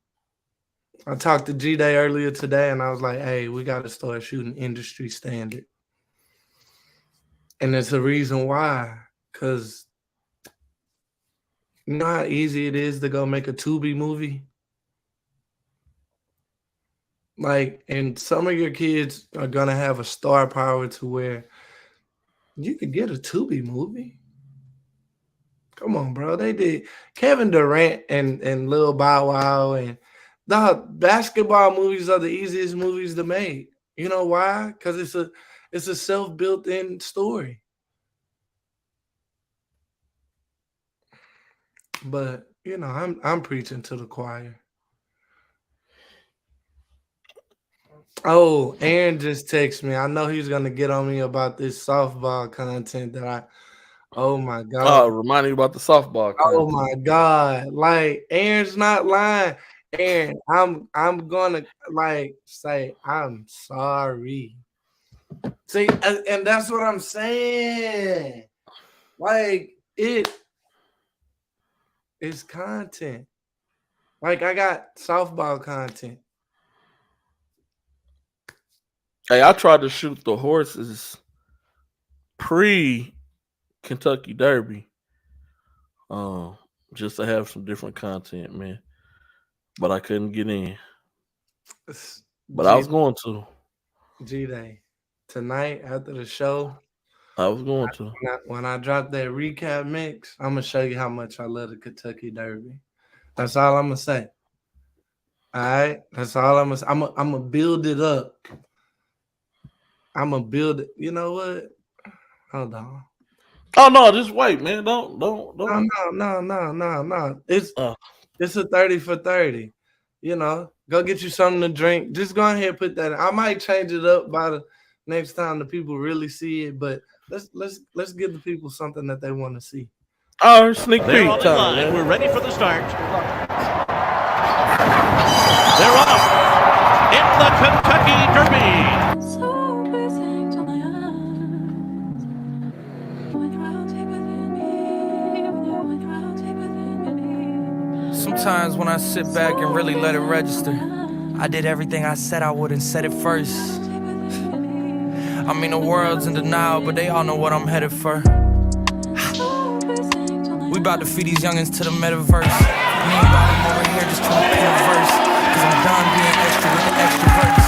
I talked to G-Day earlier today and I was like, hey, we gotta start shooting industry standard. And there's a reason why, because you know how easy it is to go make a Tubi movie? Like, and some of your kids are gonna have a star power to where you could get a Tubi movie. Come on, bro. They did Kevin Durant and Lil Bow Wow, and the basketball movies are the easiest movies to make. You know why? Because it's a self-built-in story. But I'm preaching to the choir. Oh, Aaron just texted me. I know he's gonna get on me about this softball content that oh my god. Remind you about the softball content. Oh my god. Like Aaron's not lying. Aaron, I'm gonna like say I'm sorry. See, and that's what I'm saying. Like it's content. Like I got softball content. Hey, I tried to shoot the horses pre-Kentucky Derby, just to have some different content, man. But I couldn't get in. But I was going to. G-Day. Tonight after the show, I was going to. When I drop that recap mix, I'm gonna show you how much I love the Kentucky Derby. That's all I'm gonna say. All right, that's all I'm gonna say. I'm gonna build it up. I'm gonna build it. You know what? Hold on. Oh no, just wait, man. Don't. No. It's a 30 for 30. Go get you something to drink. Just go ahead and put that in. I might change it up by the next time the people really see it, but let's give the people something that they want to see. Oh, sneak peek time. Man. We're ready for the start. They're off in the Kentucky Derby. Sometimes when I sit back and really let it register, I did everything I said I would and said it first. I mean, the world's in denial, but they all know what I'm headed for. We about to feed these youngins to the metaverse. Meanwhile, I'm over here just trying to paint a verse, cause I'm done being extra with the extroverts.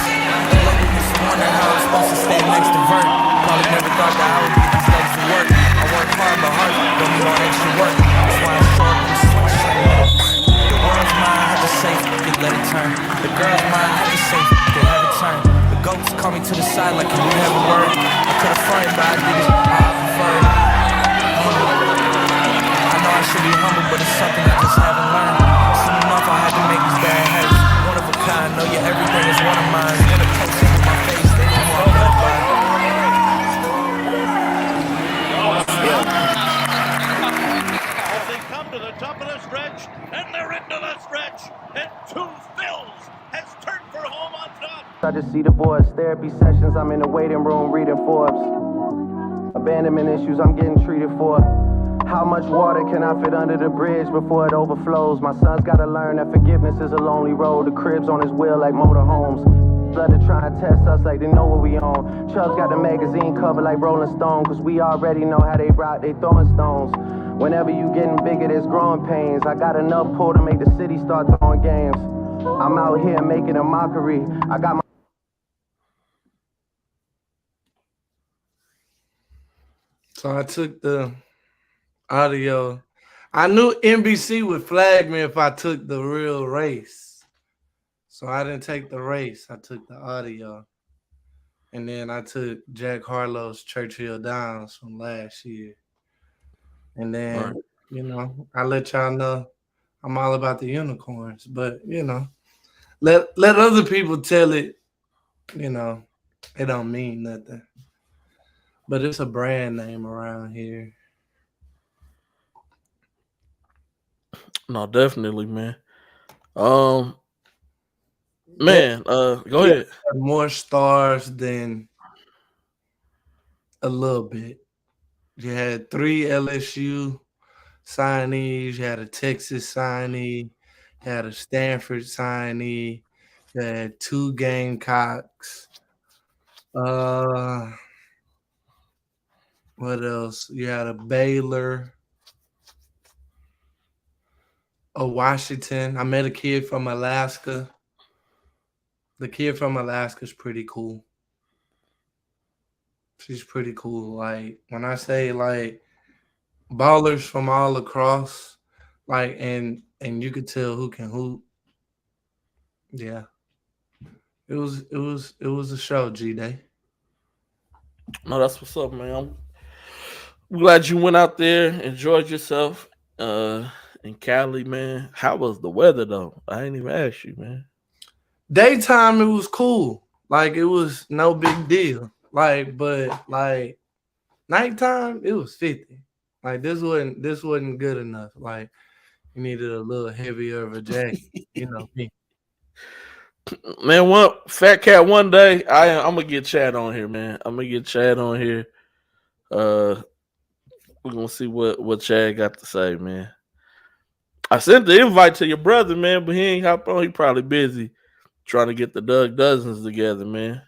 Lately, used to wonder how I was supposed to stay next to Vert. Probably never thought that I would get these legs to work. I work hard, but hard don't need all extra work. That's why I'm short and switch like the world's mine, have it safe, you let it turn. The girl's mine, have it safe, they have it turn. The goats call me to the side like, can we have a word? I could've fronted, but I did it, I prefer it. I know I should be humble, but it's something I just haven't learned. Soon enough, I had to make these bad habits. One of a kind, know your everything is one of mine. Never post it in my face, they know who I'm led by. As they come to the top of the stretch, and they're in charges, see divorce. Therapy sessions, I'm in the waiting room reading Forbes. Abandonment issues, I'm getting treated for. How much water can I fit under the bridge before it overflows? My son's gotta learn that forgiveness is a lonely road. The crib's on his wheel like motorhomes. Blood to try and test us like they know what we own. Chubb's got the magazine cover like Rolling Stone, cause we already know how they rock, they throwing stones. Whenever you getting bigger, there's growing pains. I got enough pull to make the city start throwing games. I'm out here making a mockery. I got my... So I took the audio. I knew NBC would flag me if I took the real race. So I didn't take the race. I took the audio. And then I took Jack Harlow's Churchill Downs from last year. And then, you know, I let y'all know I'm all about the unicorns. But, you know, let other people tell it, you know, it don't mean nothing. But it's a brand name around here. No, definitely, man. Go ahead. More stars than a little bit. You had 3 LSU signees. You had a Texas signee. You had a Stanford signee. You had 2 Gamecocks. What else? You had a Baylor. A Washington. I met a kid from Alaska. The kid from Alaska is pretty cool. She's pretty cool. Like, when I say, like, ballers from all across, like, and you could tell who can hoop. Yeah. It was a show, G-Day. No, that's what's up, man. I'm glad you went out there, enjoyed yourself in Cali, man. How was the weather, though? I ain't even asked you, man. Daytime, it was cool. Like, it was no big deal. Like, but like nighttime, it was 50. Like, this wasn't good enough. Like, you needed a little heavier of a jacket. You know me. Man, Fat Cat, one day I'm gonna get Chad on here, man. I'm gonna get Chad on here. We're gonna see what Chad got to say, man. I sent the invite to your brother, man, but he ain't hop on. He probably busy trying to get the Doug Dozens together, man.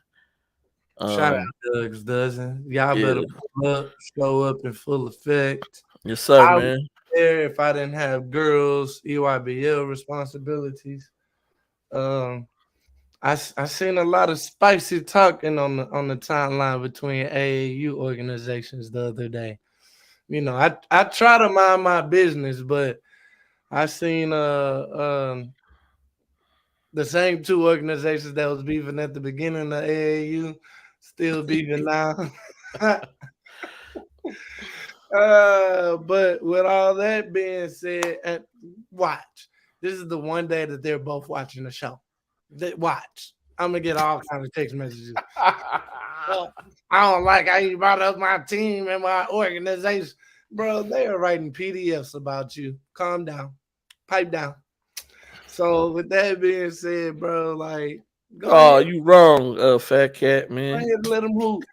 Shout out Doug's Dozen. Y'all better pull up, show up in full effect. Yes, sir, I man. was there if I didn't have girls, EYBL responsibilities. I seen a lot of spicy talking on the timeline between AAU organizations the other day. You know, I try to mind my business, but I seen the same 2 organizations that was beefing at the beginning of AAU still beefing now. But with all that being said, watch. This is the one day that they're both watching the show. Watch. I'm gonna get all kinds of text messages. I don't like how you brought up my team and my organization. Bro, they are writing PDFs about you. Calm down. Pipe down. So with that being said, bro, like, go ahead. You wrong, Fat Cat, man. Go ahead and let him hoop.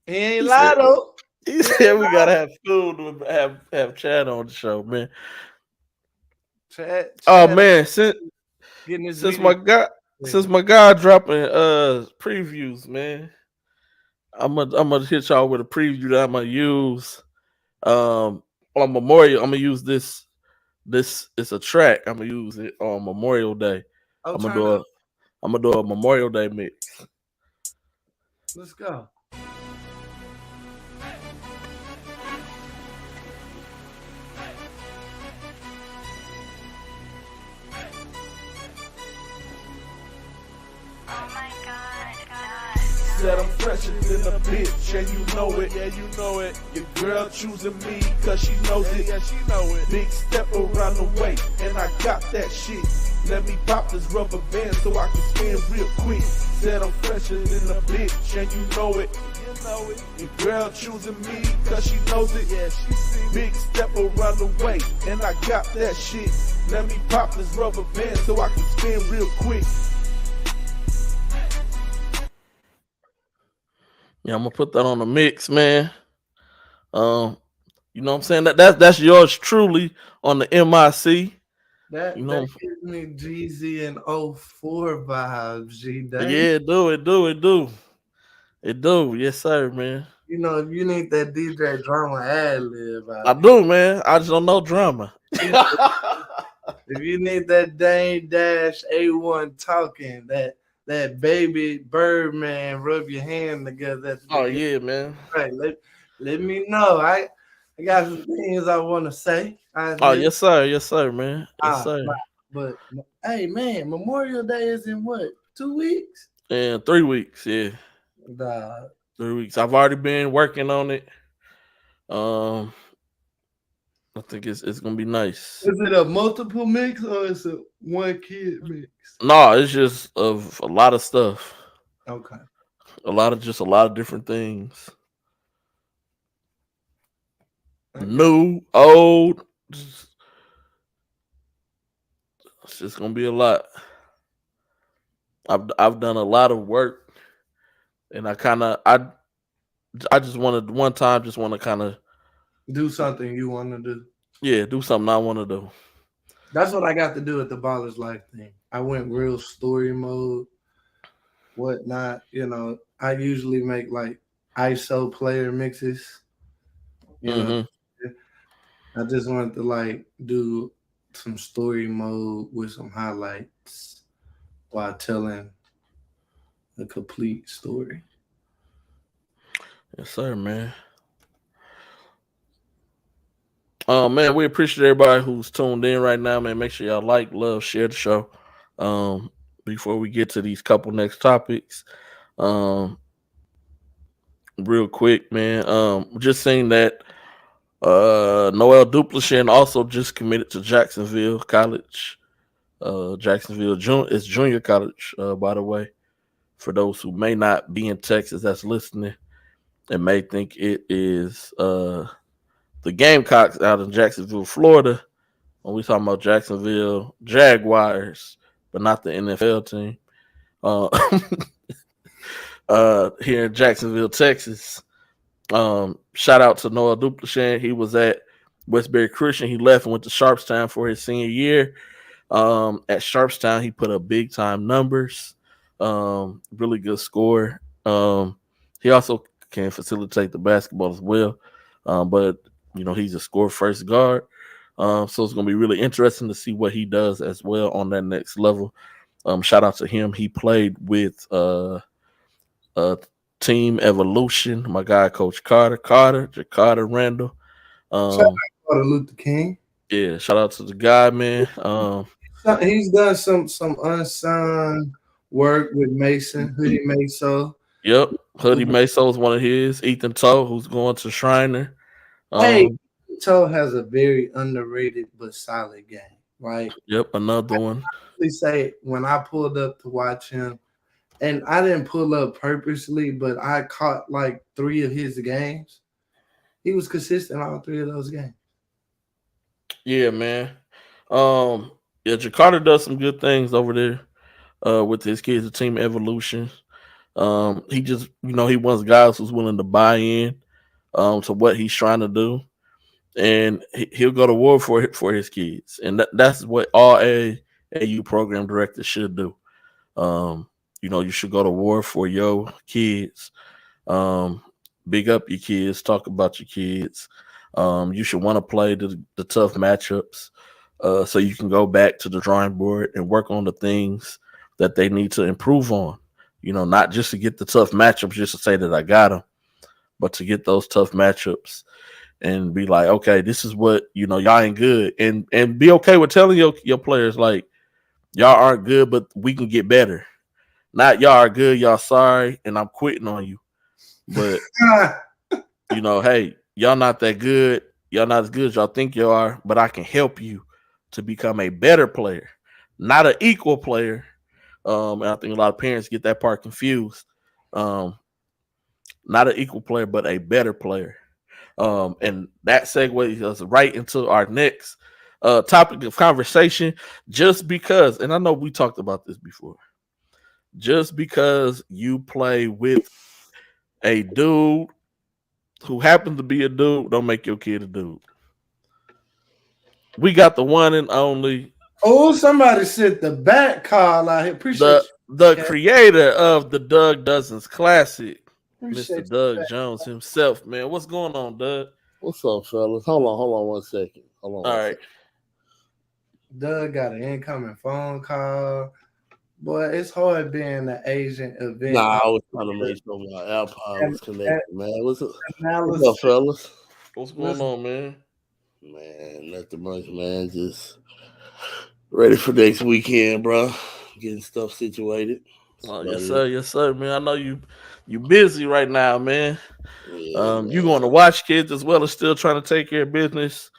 He ain't lied though. He said we gotta have school to have Chad on the show, man. Chad, man, since my guy dropping previews, man, I'm gonna hit y'all with a preview that I'm gonna use on Memorial. I'm gonna use this. This is a track. I'm gonna use it on Memorial Day. I'm gonna do a Memorial Day mix. Let's go. Said I'm fresher than a bitch, and you know it, yeah, you know it. Your girl choosing me, cause she knows it, yeah, she know it. Big step around the way, and I got that shit. Let me pop this rubber band so I can spin real quick. said I'm fresher than a bitch, and you know it. Your girl choosing me cause she knows it. Yeah, she see big step around the way, and I got that shit. Let me pop this rubber band so I can spin real quick. Yeah, I'm gonna put that on the mix, man. You know what I'm saying? That's yours truly on the MIC. That gives me Jeezy and 04 vibes, G-Day. Yeah, it do. Yes, sir, man. You know, if you need that DJ drama ad lib, I do, man. I just don't know drama. If you need that Dane Dash A1 talking, that baby Birdman rub your hand together. Oh yeah, man. Right, let me know. I got some things I want to say. Yes, sir, man. Yes, sir. But hey, man, Memorial Day is in what? 2 weeks? And 3 weeks, yeah. 3 weeks. I've already been working on it. I think it's gonna be nice. Is it a multiple mix or is it one kid mix? No, it's just of a lot of stuff. Okay. A lot of different things. New, old. It's just gonna be a lot. I've done a lot of work, and I just wanted to kind of do something you want to do. Yeah, do something I want to do. That's what I got to do at the Ballers Life thing. I went real story mode, whatnot. You know, I usually make like ISO player mixes. You know, I just wanted to like do some story mode with some highlights while telling a complete story. Yes, sir, man. Man, we appreciate everybody who's tuned in right now, man. Make sure y'all like, love, share the show. Before we get to these couple next topics, real quick, man. Just saying that Noel Duplichin also just committed to Jacksonville College. Jacksonville is junior college, by the way. For those who may not be in Texas that's listening and may think it is the Gamecocks out in Jacksonville, Florida. When we talking about Jacksonville Jaguars, but not the NFL team. Here in Jacksonville, Texas. Shout out to Noah Duplichin. He was at Westbury Christian. He left and went to Sharpstown for his senior year. At Sharpstown, he put up big time numbers. Really good score. He also can facilitate the basketball as well. But you know, he's a score first guard. So it's going to be really interesting to see what he does as well on that next level. Shout out to him. He played with Team Evolution. My guy, Coach Carter Randall. Shout out to Luther King. Yeah, shout out to the guy, man. He's done some unsigned work with Mason, Hoodie Meso. Yep, Hoodie Meso is one of his. Ethan Toe, who's going to Shriner. Hey, Toe has a very underrated but solid game. Like, yep, another one. I say when I pulled up to watch him, and I didn't pull up purposely, but I caught like 3 of his games. He was consistent all 3 of those games. Yeah, man. Yeah, Jakarta does some good things over there with his kids, the Team Evolution. He just, you know, he wants guys who's willing to buy in to what he's trying to do, and he'll go to war for his kids, and that's what all AAU program directors should do. You know, you should go to war for your kids. Big up your kids, talk about your kids. You should want to play the tough matchups so you can go back to the drawing board and work on the things that they need to improve on. You know, not just to get the tough matchups just to say that I got them, but to get those tough matchups and be like, okay, this is what, you know, y'all ain't good. And be okay with telling your players, like, y'all aren't good, but we can get better. Not y'all are good, y'all sorry, and I'm quitting on you. But, you know, hey, y'all not that good. Y'all not as good as y'all think you are, but I can help you to become a better player. Not an equal player, And I think a lot of parents get that part confused. Not an equal player, but a better player. And that segues us right into our next topic of conversation. Just because, and I know we talked about this before, just because you play with a dude who happens to be a dude, don't make your kid a dude. We got the one and only. Oh, somebody sent the back call out here. Appreciate the creator of the Doug Dozens Classic, Appreciate Mr. Doug Jones himself, man. What's going on, Doug? What's up, fellas? Hold on 1 second. All right. Doug got an incoming phone call. Boy, it's hard being an Asian event. Nah, I was trying to make sure my AirPod was connected, man. What's up, fellas? What's going on, man? Man, nothing much, man. Just ready for next weekend, bro. Getting stuff situated. Yes, sir, man. I know you busy right now, man. Yeah, you going to watch kids as well as still trying to take care of business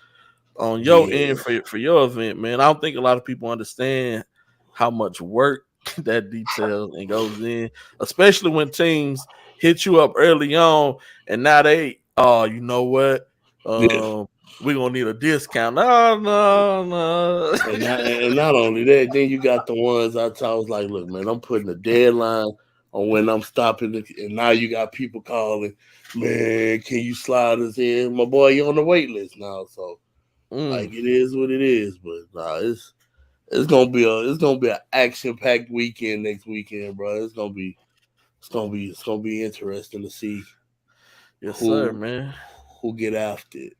on your end for your event, man. I don't think a lot of people understand how much work that details and goes in, especially when teams hit you up early on and now they, you know what? We're gonna need a discount. No. And not only that, then you got the ones I was like, look, man, I'm putting a deadline on when I'm stopping, and now you got people calling, man, can you slide us in? My boy, you're on the wait list now, so like it is what it is. But nah, it's gonna be an action packed weekend next weekend, bro. It's gonna be interesting to see. Yes, sir, man. Who get after it?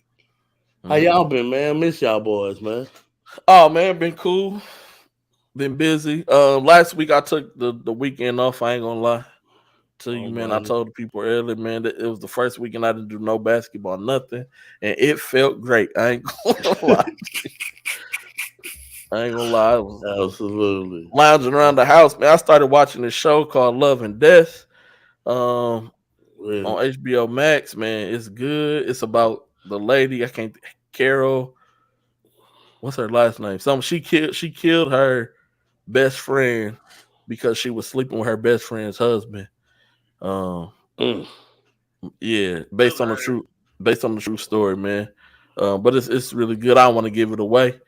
How y'all been, man? Miss y'all boys, man. Oh man, been cool. Been busy. Last week I took the weekend off. I ain't gonna lie to you, man. I told the people earlier, man, that it was the first weekend I didn't do no basketball, nothing, and it felt great. I ain't gonna lie. I was absolutely lounging around the house, man. I started watching this show called Love and Death on HBO Max, man. It's good. It's about the lady, Carol, what's her last name? She killed her best friend because she was sleeping with her best friend's husband. Yeah, based on the true story, man. But it's really good. I don't want to give it away.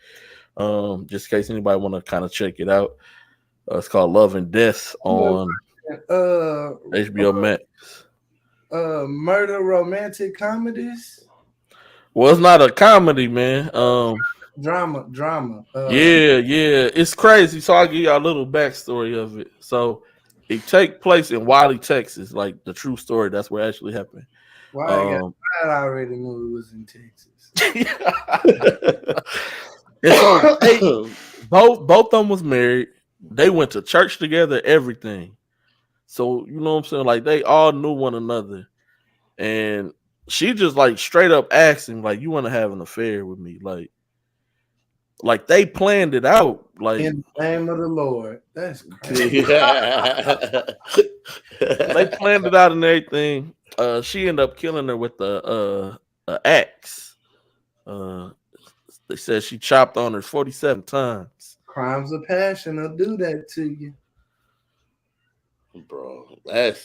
Just in case anybody want to kind of check it out. It's called Love and Death on HBO Max. Murder romantic comedies. Well, it's not a comedy, man. Drama. Yeah. It's crazy. So I'll give you a little backstory of it. So it take place in Wiley, Texas, like the true story. That's where it actually happened. I already knew it was in Texas. And so both of them was married. They went to church together, everything. So you know what I'm saying? Like they all knew one another. And she just like straight up asked him, like, you want to have an affair with me? Like they planned it out. Like in the name of the Lord. That's crazy. They planned it out and everything. She ended up killing her with the axe. They said she chopped on her 47 times. Crimes of passion will do that to you. Bro, that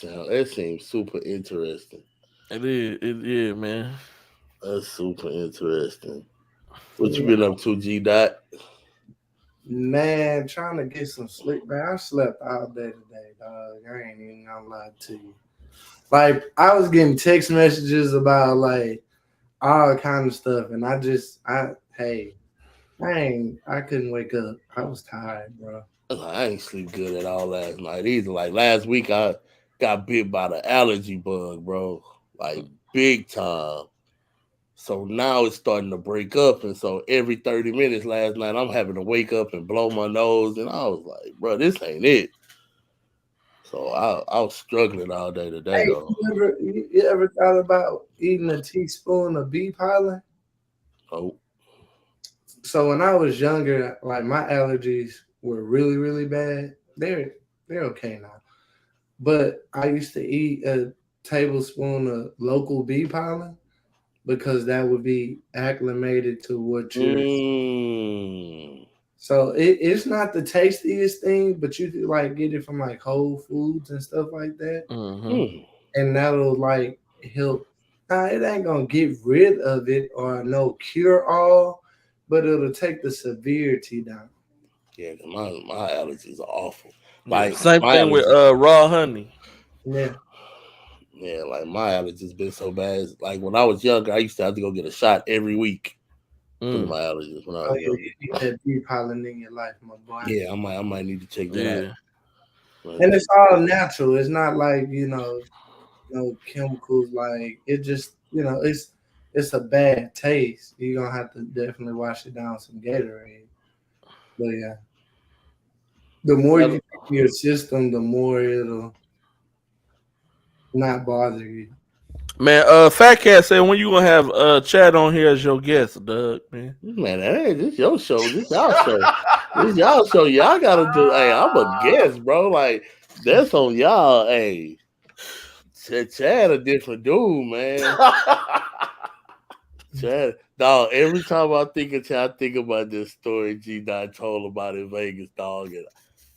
seems super interesting. It is, man. That's super interesting. What you been up to, G-Dot? Man, trying to get some sleep, man. I slept all day today, dog. I ain't even gonna lie to you. Like, I was getting text messages about, like, all kind of stuff, and I couldn't wake up. I was tired, bro. I ain't sleep good at all last night either. Like, last week, I got bit by the allergy bug, bro. Like, big time. So now it's starting to break up. And so every 30 minutes last night, I'm having to wake up and blow my nose. And I was like, bro, this ain't it. So I was struggling all day today, though. You ever thought about eating a teaspoon of bee pollen? Oh. So when I was younger, like my allergies were really, really bad. They're okay now. But I used to eat a tablespoon of local bee pollen because that would be acclimated to what you're. So it's not the tastiest thing, but you could like get it from like Whole Foods and stuff like that, and that'll like help. It ain't gonna get rid of it or no cure all, but it'll take the severity down. Yeah, my allergies are awful. Like same thing with raw honey. Yeah. Yeah, like my allergies been so bad. Like when I was younger, I used to have to go get a shot every week because of my allergies. When I was younger, you had bee pollen in your life, my boy. Yeah, I might need to check that out. And it's all natural. It's not like no chemicals. Like it just it's a bad taste. You're gonna have to definitely wash it down with some Gatorade. But yeah, the more you get in your system, the more it'll not bother you. Man, Fat Cat said when you gonna have Chad on here as your guest, Doug, man. Man, hey, this your show. This y'all show. This y'all show. Y'all gotta do. Hey, I'm a guest, bro. Like that's on y'all. Hey, Chad a different dude, man. Chad, dog. Every time I think of Chad, I think about this story G9 told about in Vegas, dog. And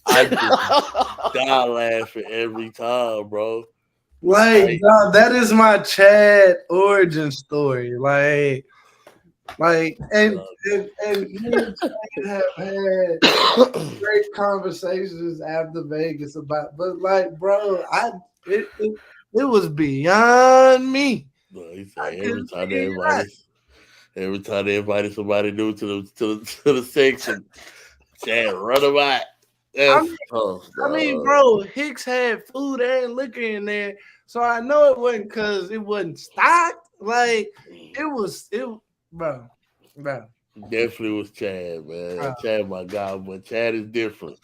I just die laughing every time, bro. Like that is my Chad origin story. And me have had great conversations after Vegas about, but like, bro, it was beyond me. Bro, he's like every time they invited somebody new to the section, Chad run them out. I mean, bro, Hicks had food and liquor in there, so I know it wasn't because it wasn't stocked. Like bro. Definitely was Chad, man. Chad, my guy, but Chad is different.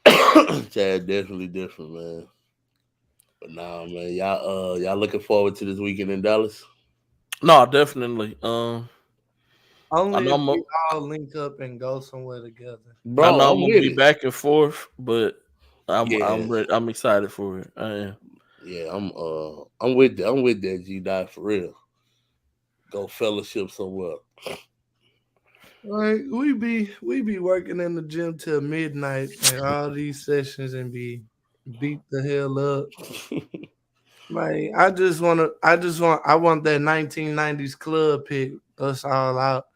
Chad definitely different, man. But nah, man, y'all looking forward to this weekend in Dallas? No, definitely. Only if we all link up and go somewhere together. Bro, I know I'm gonna be back and forth, but I'm ready. I'm excited for it. I am. Yeah, I'm with that G9 for real. Go fellowship somewhere. Like we be working in the gym till midnight and all these sessions and be beat the hell up. Like I want that 1990s club pick us all out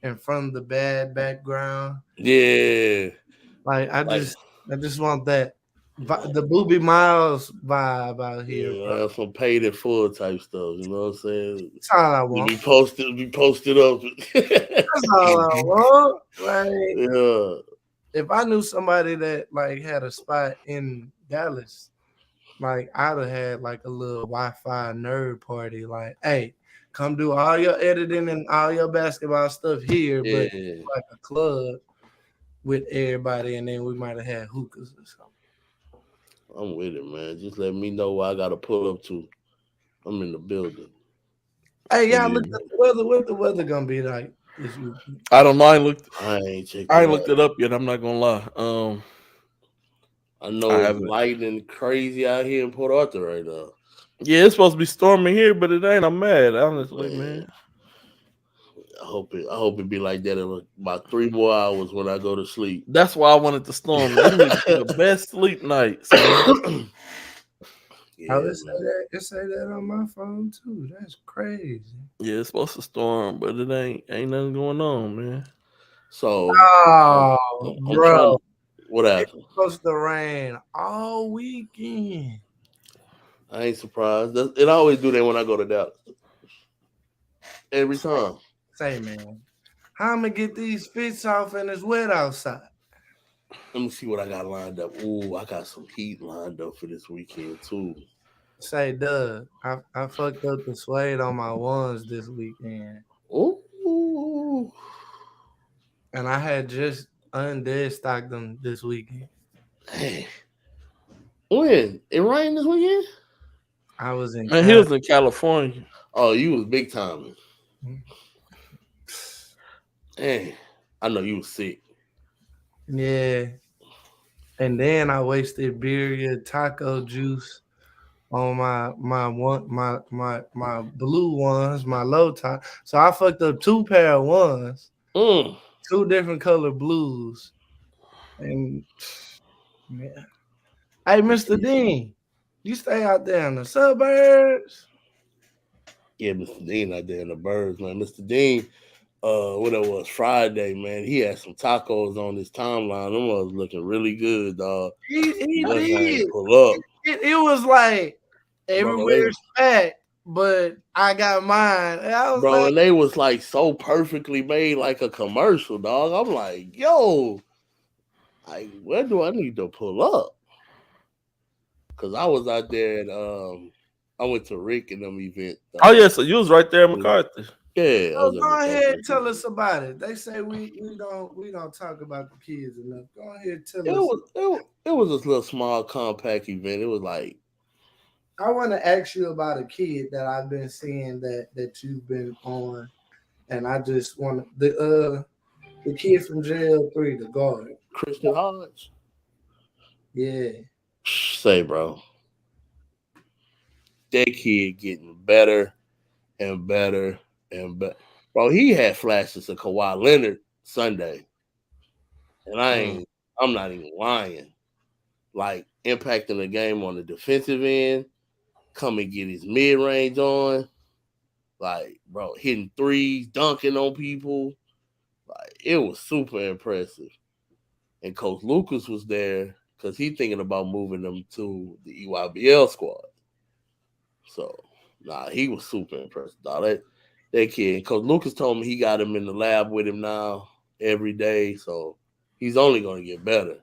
in front of the bad background. Yeah. Like I just want that the Booby Miles vibe out here. Yeah, have some paid in full type stuff. You know what I'm saying? That's all I want. Be posted up. That's all I want. Like, yeah. If I knew somebody that like had a spot in Dallas, like I'd have had like a little Wi-Fi nerd party. Like, hey, come do all your editing and all your basketball stuff here, but like a club with everybody, and then we might have had hookahs or something. I'm with it, man. Just let me know where I gotta pull up to. I'm in the building. Hey, y'all look at the weather. What the weather gonna be like this weekend? I don't know. I ain't looked it up yet. I'm not gonna lie. I know it's light and crazy out here in Port Arthur right now. Yeah, it's supposed to be storming here, but it ain't. I'm mad, honestly, man. I hope it be like that in about 3 more hours when I go to sleep. That's why I wanted to storm. Give me the best sleep nights. Yeah, it say that on my phone too. That's crazy. Yeah, it's supposed to storm, but it ain't nothing going on, man. So, bro, what happened? It's supposed to rain all weekend. I ain't surprised. It always do that when I go to Dallas. Every time. Say, man, how I'm gonna get these fits off and it's wet outside? Let me see what I got lined up. Ooh, I got some heat lined up for this weekend too. Say, Doug, I fucked up the suede on my ones this weekend. Ooh. And I had just undead stocked them this weekend. Hey. When? It rained this weekend? I was in he was in California. Oh, you was big time. Hey, I know you was sick. Yeah. And then I wasted birria taco juice on my blue ones, my low top. So I fucked up 2 pair of ones. 2 different color blues. And yeah. Hey, Mr. Dean, you stay out there in the suburbs? Yeah, Mr. Dean out there in the birds, man. Mr. Dean, what it was Friday, man. He had some tacos on his timeline. Them was looking really good, dog. He did. Pull up. It was like everywhere's fat, but I got mine. And I was like, and they was like so perfectly made, like a commercial, dog. I'm like, yo, like, where do I need to pull up? Because I was out there at I went to Rick and them event. Oh yeah, so you was right there at McCarthy. Yeah. go ahead and tell us about it. They say we don't talk about the kids enough. Go ahead and tell us. It was this little small compact event. It was like, I want to ask you about a kid that I've been seeing that you've been on, and I just want the kid from JL3, the guard, Christian Hodge. Yeah. Say, bro, that kid getting better and better and better. Bro, he had flashes of Kawhi Leonard Sunday, and I'm not even lying. Like, impacting the game on the defensive end, come and get his mid-range on. Like, bro, hitting threes, dunking on people. Like, it was super impressive. And Coach Lucas was there because he's thinking about moving them to the EYBL squad. So, he was super impressed, dog. That kid. Coach Lucas told me he got him in the lab with him now every day. So, he's only going to get better.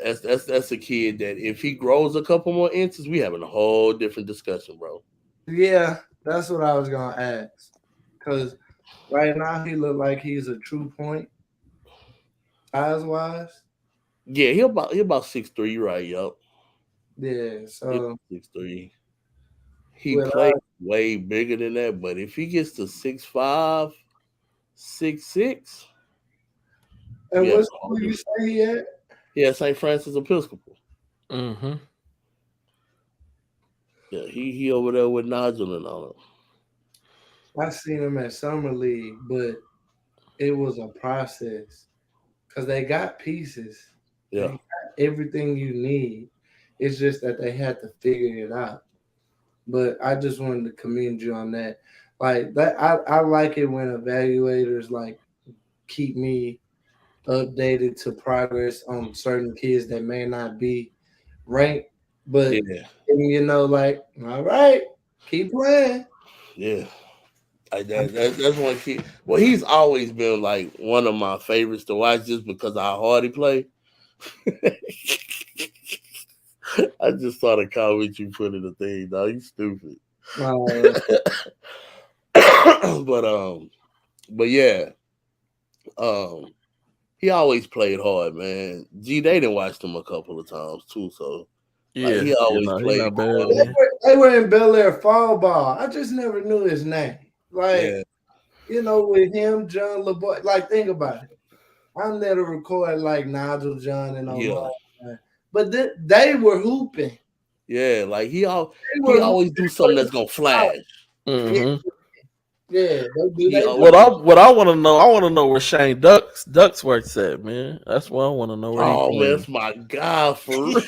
That's a kid that if he grows a couple more inches, we having a whole different discussion, bro. Yeah, that's what I was gonna ask. Because right now he look like he's a true point, size wise. Yeah, he about 6'3", right? Yup. Yeah, so 6'3". He played way bigger than that, but if he gets to 6'5", 6'6", and what school you say he at? Yeah, St. Francis Episcopal. Mm-hmm. Yeah, he over there with Nigel and all I seen him at Summer League, but it was a process because they got pieces. Yeah, they got everything you need. It's just that they had to figure it out. But I just wanted to commend you on that. Like that, I like it when evaluators like keep me updated to progress on certain kids that may not be ranked, but like, all right, keep playing. Yeah, like that's one kid. Well, he's always been like one of my favorites to watch just because of how hard he play. I just saw the comment you put in the thing, dog. You stupid. But yeah, he always played hard, man. They done watched him a couple of times too, so yeah, he always played hard. They were in Bel Air fall ball. I just never knew his name. Like, with him, John LeBoy. Like, think about it. I never recorded like Nigel, John, and all that. But they were hooping. Yeah, like he always do something that's gonna flash. Mm-hmm. Yeah, what I want to know where Shane Ducksworth's at, man. That's what I want to know. Where that's my guy for real.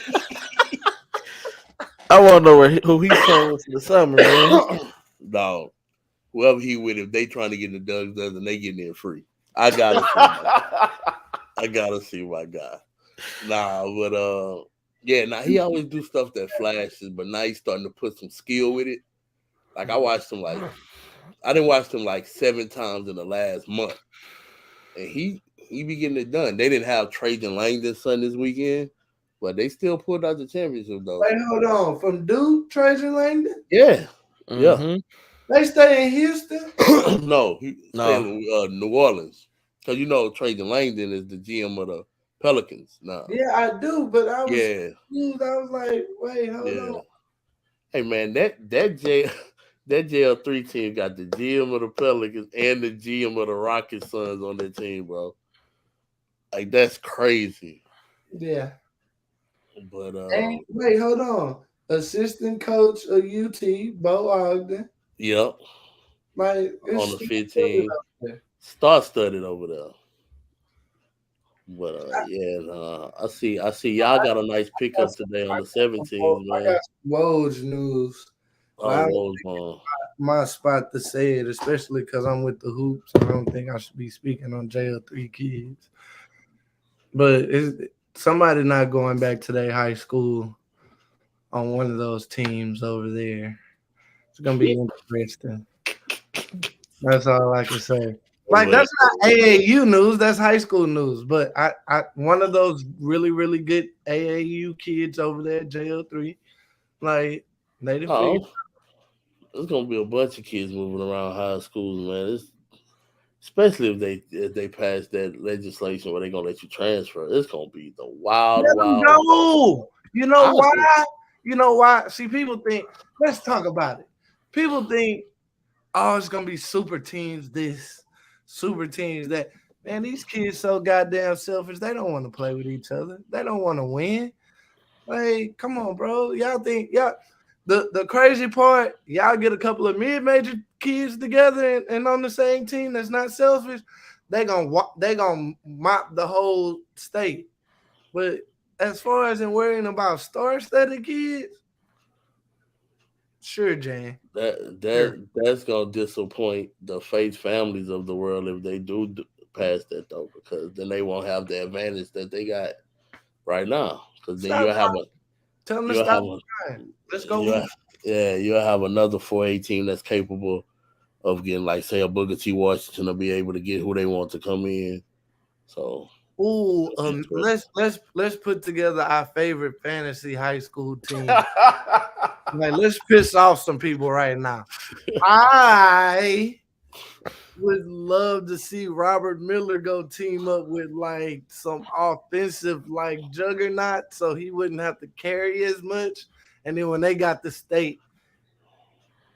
I want to know who he's playing with in the summer, man. Dog, whoever he with, if they trying to get in the Ducks and they getting in free, I gotta see my guy. He always do stuff that flashes, but now he's starting to put some skill with it. Like I didn't watch him like 7 times in the last month, and he be getting it done. They didn't have Trajan Langdon's son this weekend, but they still pulled out the championship though. Wait, hold on, from Duke, Trajan Langdon? Yeah, mm-hmm. They stay in Houston? No, he stay in New Orleans because Trajan Langdon is the GM of the Pelicans now. Yeah, I do, but I was confused. I was like, wait, hold on. Hey man, that JL3 team got the GM of the Pelicans and the GM of the Rocket Sons on their team, bro. Like, that's crazy. Yeah. But wait, hold on. Assistant coach of UT, Bo Ogden. Yep. Like, on the 15. star-studded over there. But I see y'all got a nice pickup today on the 17th, man. I got some Woj news. Woj, my spot to say it, especially because I'm with the hoops. I don't think I should be speaking on JL3 kids. But somebody not going back to their high school on one of those teams over there. It's gonna be interesting. That's all I can say. Like, that's not AAU news, that's high school news. But I one of those really, really good AAU kids over there at JL3, like, they didn't there's gonna be a bunch of kids moving around high schools, man. Especially if they pass that legislation where they're gonna let you transfer. It's gonna be the wild. No, you know why? You know why? See, people think. Let's talk about it. People think, oh, it's gonna be super teams this, super teams that. Man, these kids so goddamn selfish. They don't want to play with each other. They don't want to win. Like, come on, bro. Y'all think the crazy part, y'all get a couple of mid-major kids together and on the same team that's not selfish, they gonna mop the whole state. But as far as in worrying about star-studded kids, sure, Jane. That's gonna disappoint the faith families of the world if they do pass that though, because then they won't have the advantage that they got right now. Because then you'll have tell them to stop trying. Let's go. You'll have another 4A team that's capable of getting, like, say, a Booker T. Washington to be able to get who they want to come in. So, let's put together our favorite fantasy high school team. Like, let's piss off some people right now. I would love to see Robert Miller go team up with, like, some offensive, like, juggernaut so he wouldn't have to carry as much. And then when they got the state,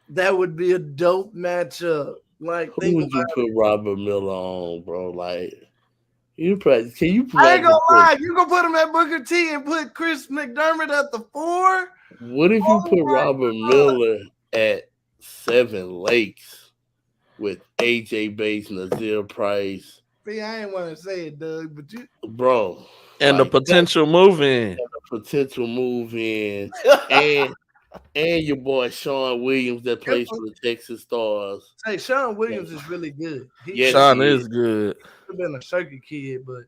that would be a dope matchup. Like, who would you put Robert Miller on, bro? Like, can you practice? I ain't gonna lie. You gonna put him at Booker T and put Chris McDermott at the 4? What if you put Robert Miller at 7 Lakes with AJ Bates, Nazir Price? See, I ain't want to say it, Doug, but you, bro, and like, the potential move in, and your boy Sean Williams that plays for the Texas Stars. Hey, Sean Williams is really good. Sean is good. Could have been a circuit kid, but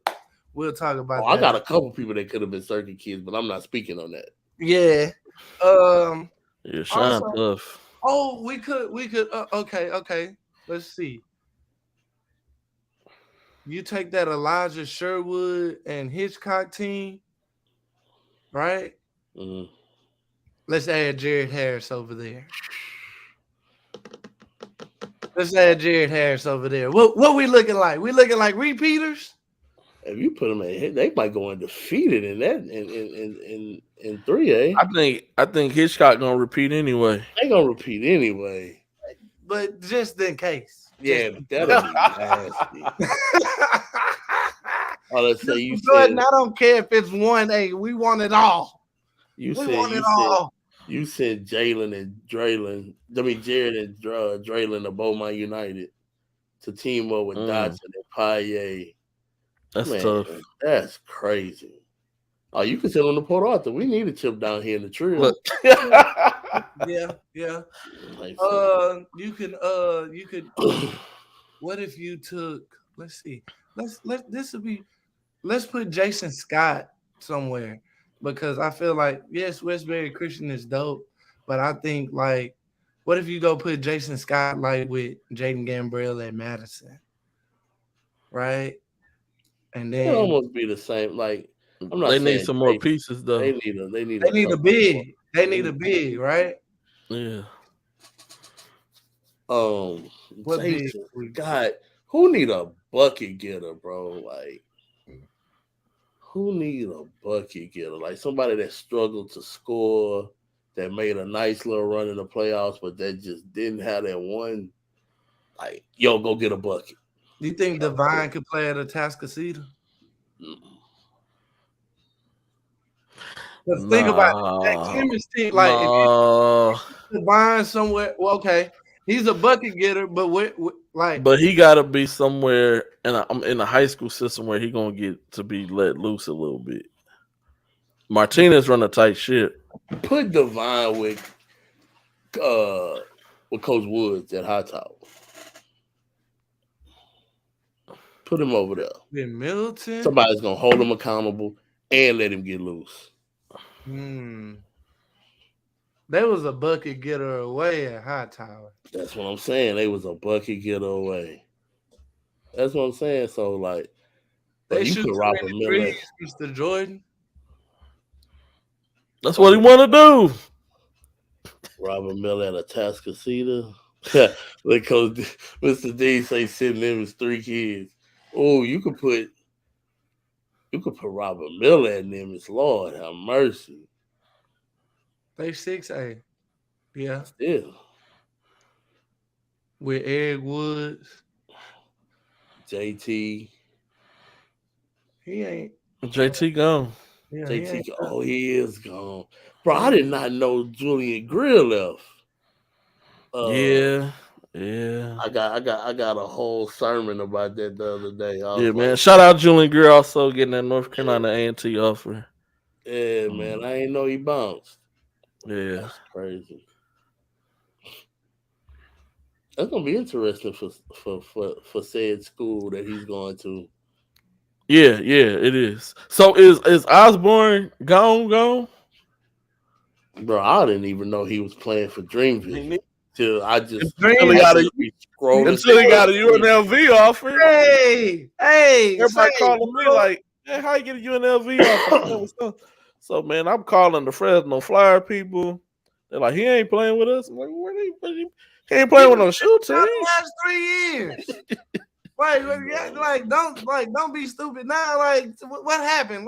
we'll talk about that. I got a couple people that could have been circuit kids, but I'm not speaking on that. Yeah. Sean tough. Oh, we could. Okay. Let's see. You take that Elijah Sherwood and Hitchcock team, right? Mm-hmm. Let's add Jared Harris over there. What we looking like? We looking like repeaters? If you put them in, they might go undefeated in that in 3A. I think Hitchcock gonna repeat anyway. They gonna repeat anyway, but just in case. Yeah, that'll be nasty. Let's say you said, I don't care if it's 1A. We want it all. You said Jalen and Draylon. I mean, Jared and Draylon of Beaumont United to team up with Dodson and Paye. That's tough. That's crazy. Oh, you can tell them to Port Arthur. We need a chip down here in the trail. Yeah. You could. What if you took? Let's see. Let's put Jason Scott somewhere, because I feel like, yes, Westbury Christian is dope, but I think, like, what if you go put Jason Scott like with Jaden Gambrell at Madison, right? And then it'll almost be the same. Like, I'm not. They need some more pieces though. They need a big. They need a big, right? Yeah. What big? God, who need a bucket getter, bro? Like, who need a bucket getter? Like, somebody that struggled to score, that made a nice little run in the playoffs, but that just didn't have that one. Like, yo, go get a bucket. Do you think Divine could play at Atascocita? Think about that chemistry. Like, if Divine somewhere, well, okay, He's a bucket getter, but but he got to be somewhere in a high school system where he gonna get to be let loose a little bit. Martinez run a tight ship. Put Devine with Coach Woods at Hightower. Put him over there. In Middleton, somebody's gonna hold him accountable and let him get loose. They was a bucket getter away at Hightower. That's what I'm saying. They was a bucket getter away. That's what I'm saying. So like, they you put Robert Miller, Mr. Jordan. That's what he want to do. Robert Miller at a Atascocita. Like Coach Mr. D say sitting in his 3 kids. Oh, you could put Robert Miller at them. It's Lord have mercy. They 6A. Yeah. Still. With Eric Woods. JT. He ain't. JT gone. Yeah, JT, he is gone. Bro, I did not know Julian Greer left. Yeah. I got a whole sermon about that the other day. Yeah, man. Shout out Julian Greer also getting that North Carolina A&T offer. Yeah, man. I ain't know he bounced. Yeah. That's crazy. That's gonna be interesting for said school that he's going to. Yeah, it is. So is Osborne gone? Bro, I didn't even know he was playing for Dreamville. Till I just until he got a UNLV offer. Hey, everybody calling me like, hey, how you get a UNLV offer? So man, I'm calling the Fresno Flyer people. They're like, he ain't playing with us. I'm like, he ain't playing with no shoe team. The last 3 years. Don't be stupid now. Like, what happened?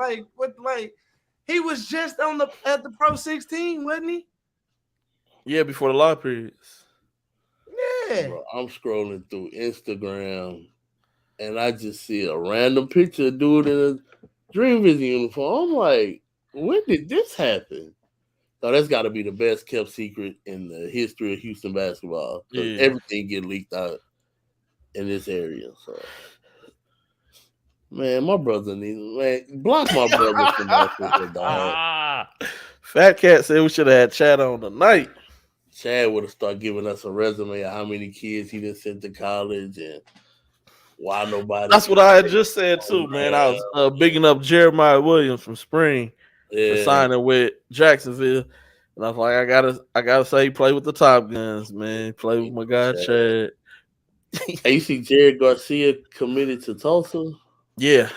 He was just at the Pro 16, wasn't he? Yeah, before the law periods. Yeah. Bro, I'm scrolling through Instagram and I just see a random picture of dude in a Dreamville uniform. I'm like, when did this happen? So that's got to be the best kept secret in the history of Houston basketball. Because everything get leaked out in this area. So, man, my brother block my brother from that dog. Fat Cat said we should have had Chad on tonight. Chad would have started giving us a resume of how many kids he done sent to college and why nobody. That's what I had just said too, man. I was bigging up Jeremiah Williams from Spring for signing with Jacksonville, and I was like, I gotta say, play with the Top Guns, man. Play with my guy Chad. Hey, you see Jared Garcia committed to Tulsa? Yeah.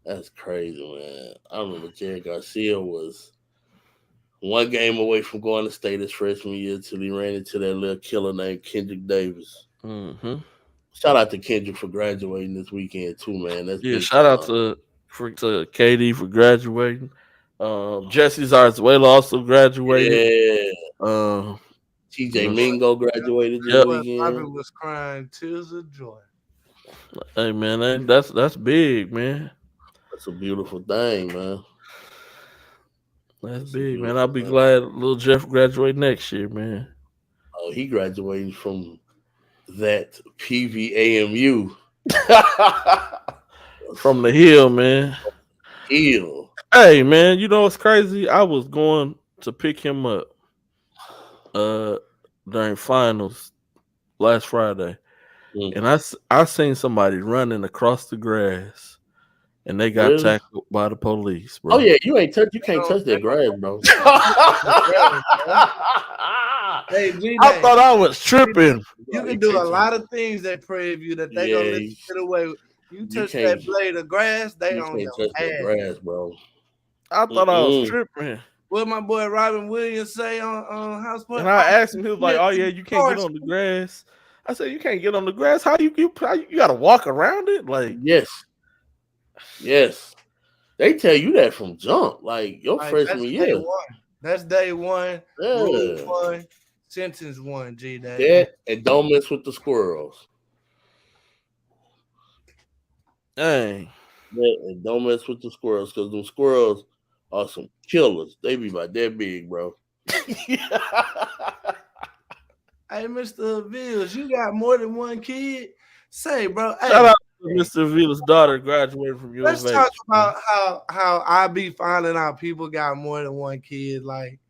That's crazy, man. I remember Jared Garcia was 1 game away from going to state his freshman year until he ran into that little killer named Kendrick Davis. Mm-hmm. Shout out to Kendrick for graduating this weekend too, man. That's shout out to KD for graduating. Jesse Zarzuela also graduated. Yeah. TJ Mingo graduated this weekend. Robin was crying tears of joy. Hey man, that's big, man. That's a beautiful thing, man. That's big, man. I'll be glad little Jeff graduate next year, man. Oh, he graduating from that PVAMU. From the hill, man. Hill. Hey, man, you know what's crazy? I was going to pick him up during finals last Friday. And I seen somebody running across the grass. And they got tackled by the police, bro. Oh yeah, you can't touch that grass, bro. Hey, G, I thought I was tripping. You can do a lot of things at Prairie View that they gonna let you get away with. You touch that blade of grass, they on your touch that grass, bro. I thought I was tripping. What my boy Robin Williams say on House Party? And I asked him, he was like, "Oh yeah, you can't get on the grass." I said, "You can't get on the grass. How you got to walk around it?" Like, Yes. They tell you that from jump. Like your freshman year. That's day one. Rule 1, sentence 1, G. That and don't mess with the squirrels. Dang. And don't mess with the squirrels because them squirrels are some killers. They be about that big, bro. Hey, Mr. Aviles, you got more than one kid? Say, bro. Shout out to Mr. Aviles' daughter graduated from U of H. Let's talk about how I be finding out people got more than one kid. Like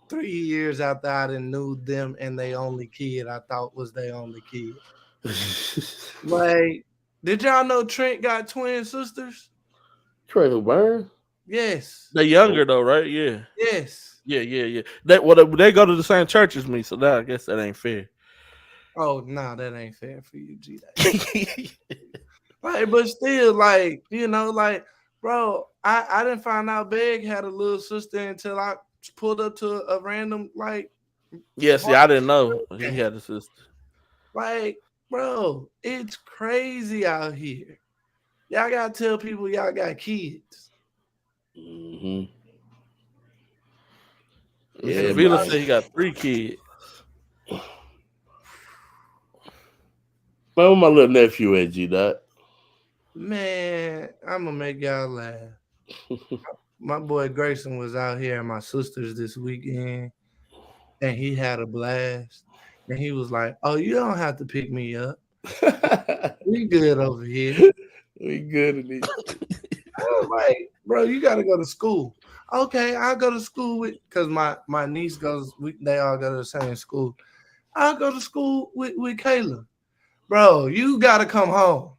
3 years after I done knew them and they only kid I thought was their only kid. Like, did y'all know Trent got twin sisters? Trent who Burn? Yes. They're younger though, right? Yeah. Yes. Yeah. They go to the same church as me, so that I guess that ain't fair. Oh, no, that ain't fair for you, G. Like, but still, like, you know, like, bro, I didn't find out Beg had a little sister until I pulled up to a random, like, yeah, see, I didn't know he had a sister. Like, bro, it's crazy out here. Y'all gotta tell people y'all got kids. Mm-hmm. Yeah, Vila said he got 3 kids. Man, where my little nephew at, G-Dot? Man, I'm gonna make y'all laugh. My boy Grayson was out here at my sister's this weekend, and he had a blast. And he was like, "Oh, you don't have to pick me up. We good over here. We good in this." I was like, "Bro, you gotta go to school." Okay, I'll go to school with because my niece goes. They all go to the same school. I'll go to school with Kayla. Bro, you gotta come home.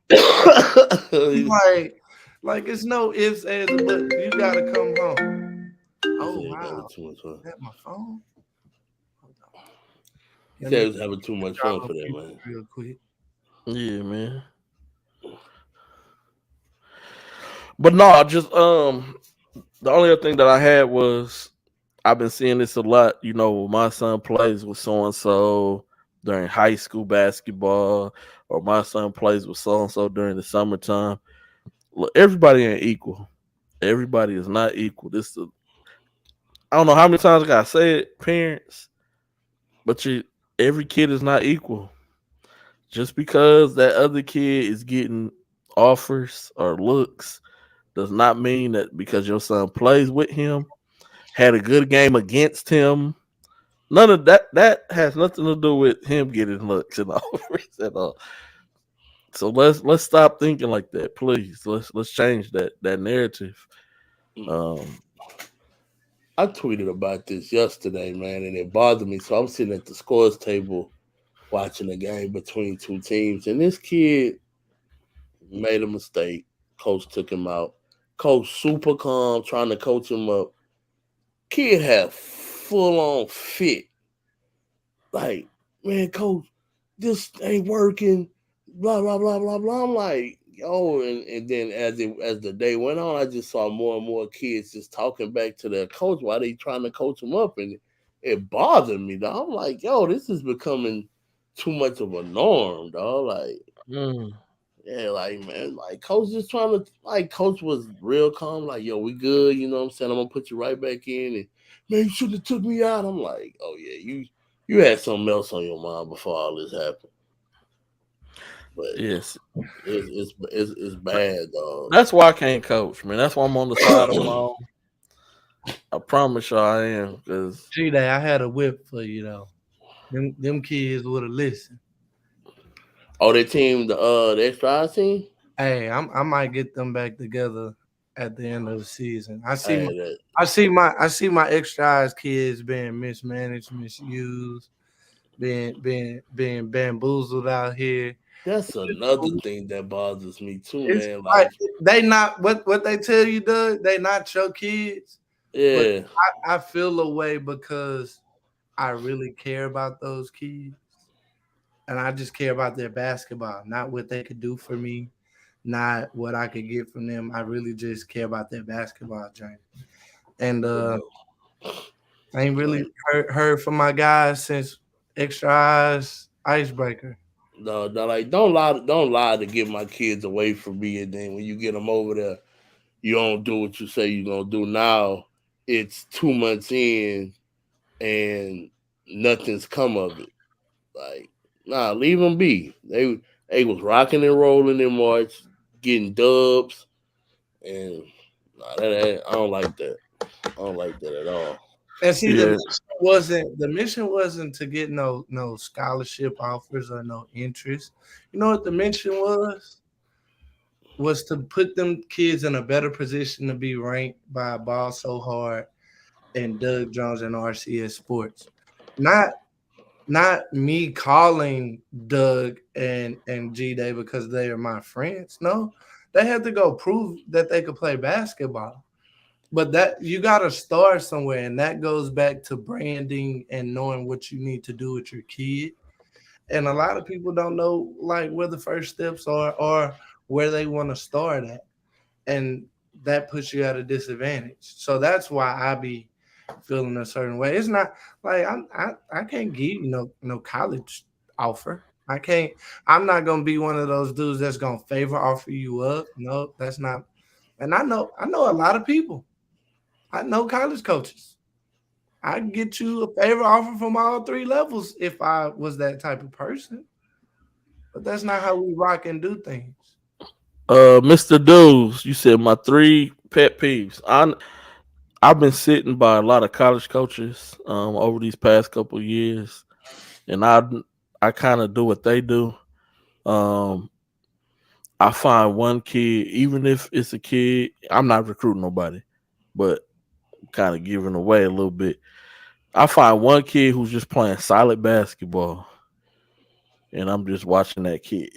like it's no ifs, ands, or buts. You gotta come home. Oh wow, is that my phone? Hold on. He said he was having too much fun for that, man. Real quick. Yeah, man. But no, just the only other thing that I had was I've been seeing this a lot. You know, my son plays with so and so during high school basketball, or my son plays with so and so during the summertime. Look, everybody ain't equal. Everybody is not equal. I don't know how many times I gotta say it, parents, but every kid is not equal. Just because that other kid is getting offers or looks does not mean that because your son plays with him, had a good game against him. None of that has nothing to do with him getting looks and offers at all. So let's stop thinking like that, please. Let's change that narrative. I tweeted about this yesterday, man, and it bothered me. So I'm sitting at the scores table watching a game between two teams, and this kid made a mistake. Coach took him out. Coach super calm, trying to coach him up. Kid had full on fit. Like, man, coach, this ain't working. Blah blah blah blah blah. I'm like, yo, and then as the day went on, I just saw more and more kids just talking back to their coach while they trying to coach them up, and it bothered me. Dog. I'm like, yo, this is becoming too much of a norm, dog. Like, yeah, like, man, like coach just trying to, like, coach was real calm, like, yo, we good, you know what I'm saying? I'm gonna put you right back in, and man, you shouldn't have took me out. I'm like, oh yeah, you had something else on your mind before all this happened. But yes, it's bad, dog. That's why I can't coach, man. That's why I'm on the side of my own. I promise y'all I am. Cause G-Day, I had a whip for you though. Them kids would have listened. Oh, the team, the extra team. Hey, I might get them back together at the end of the season. I see my extra eyes kids being mismanaged, misused, being bamboozled out here. That's another thing that bothers me too, man. Like they not what they tell you, Doug. They not your kids. Yeah, but I feel a way because I really care about those kids, and I just care about their basketball, not what they could do for me, not what I could get from them. I really just care about their basketball journey, and I ain't really heard from my guys since Extra Eyes Icebreaker. No, like don't lie to get my kids away from me, and then when you get them over there, you don't do what you say you're gonna do. Now it's 2 months in, and nothing's come of it. Like, nah, leave them be. They was rocking and rolling in March, getting dubs, and I don't like that. I don't like that at all. And see, the wasn't to get no scholarship offers or no interest. You know what the mission was to put them kids in a better position to be ranked by Ball So Hard and Doug Jones and RCS Sports. Not me calling Doug and G-Day because they are my friends. No, they had to go prove that they could play basketball. But that you got to start somewhere, and that goes back to branding and knowing what you need to do with your kid. And a lot of people don't know like where the first steps are or where they want to start at, and that puts you at a disadvantage. So that's why I be feeling a certain way. It's not like I can't give you no college offer. I can't. I'm not gonna be one of those dudes that's gonna favor offer you up. No, that's not. And I know a lot of people. I know college coaches. I can get you a favor offer from all 3 levels if I was that type of person. But that's not how we rock and do things. Mr. Dudes, you said my 3 pet peeves. I've been sitting by a lot of college coaches over these past couple of years, and I kind of do what they do. I find one kid, even if it's a kid, I'm not recruiting nobody, but kind of giving away a little bit. I find one kid who's just playing solid basketball, and I'm just watching that kid.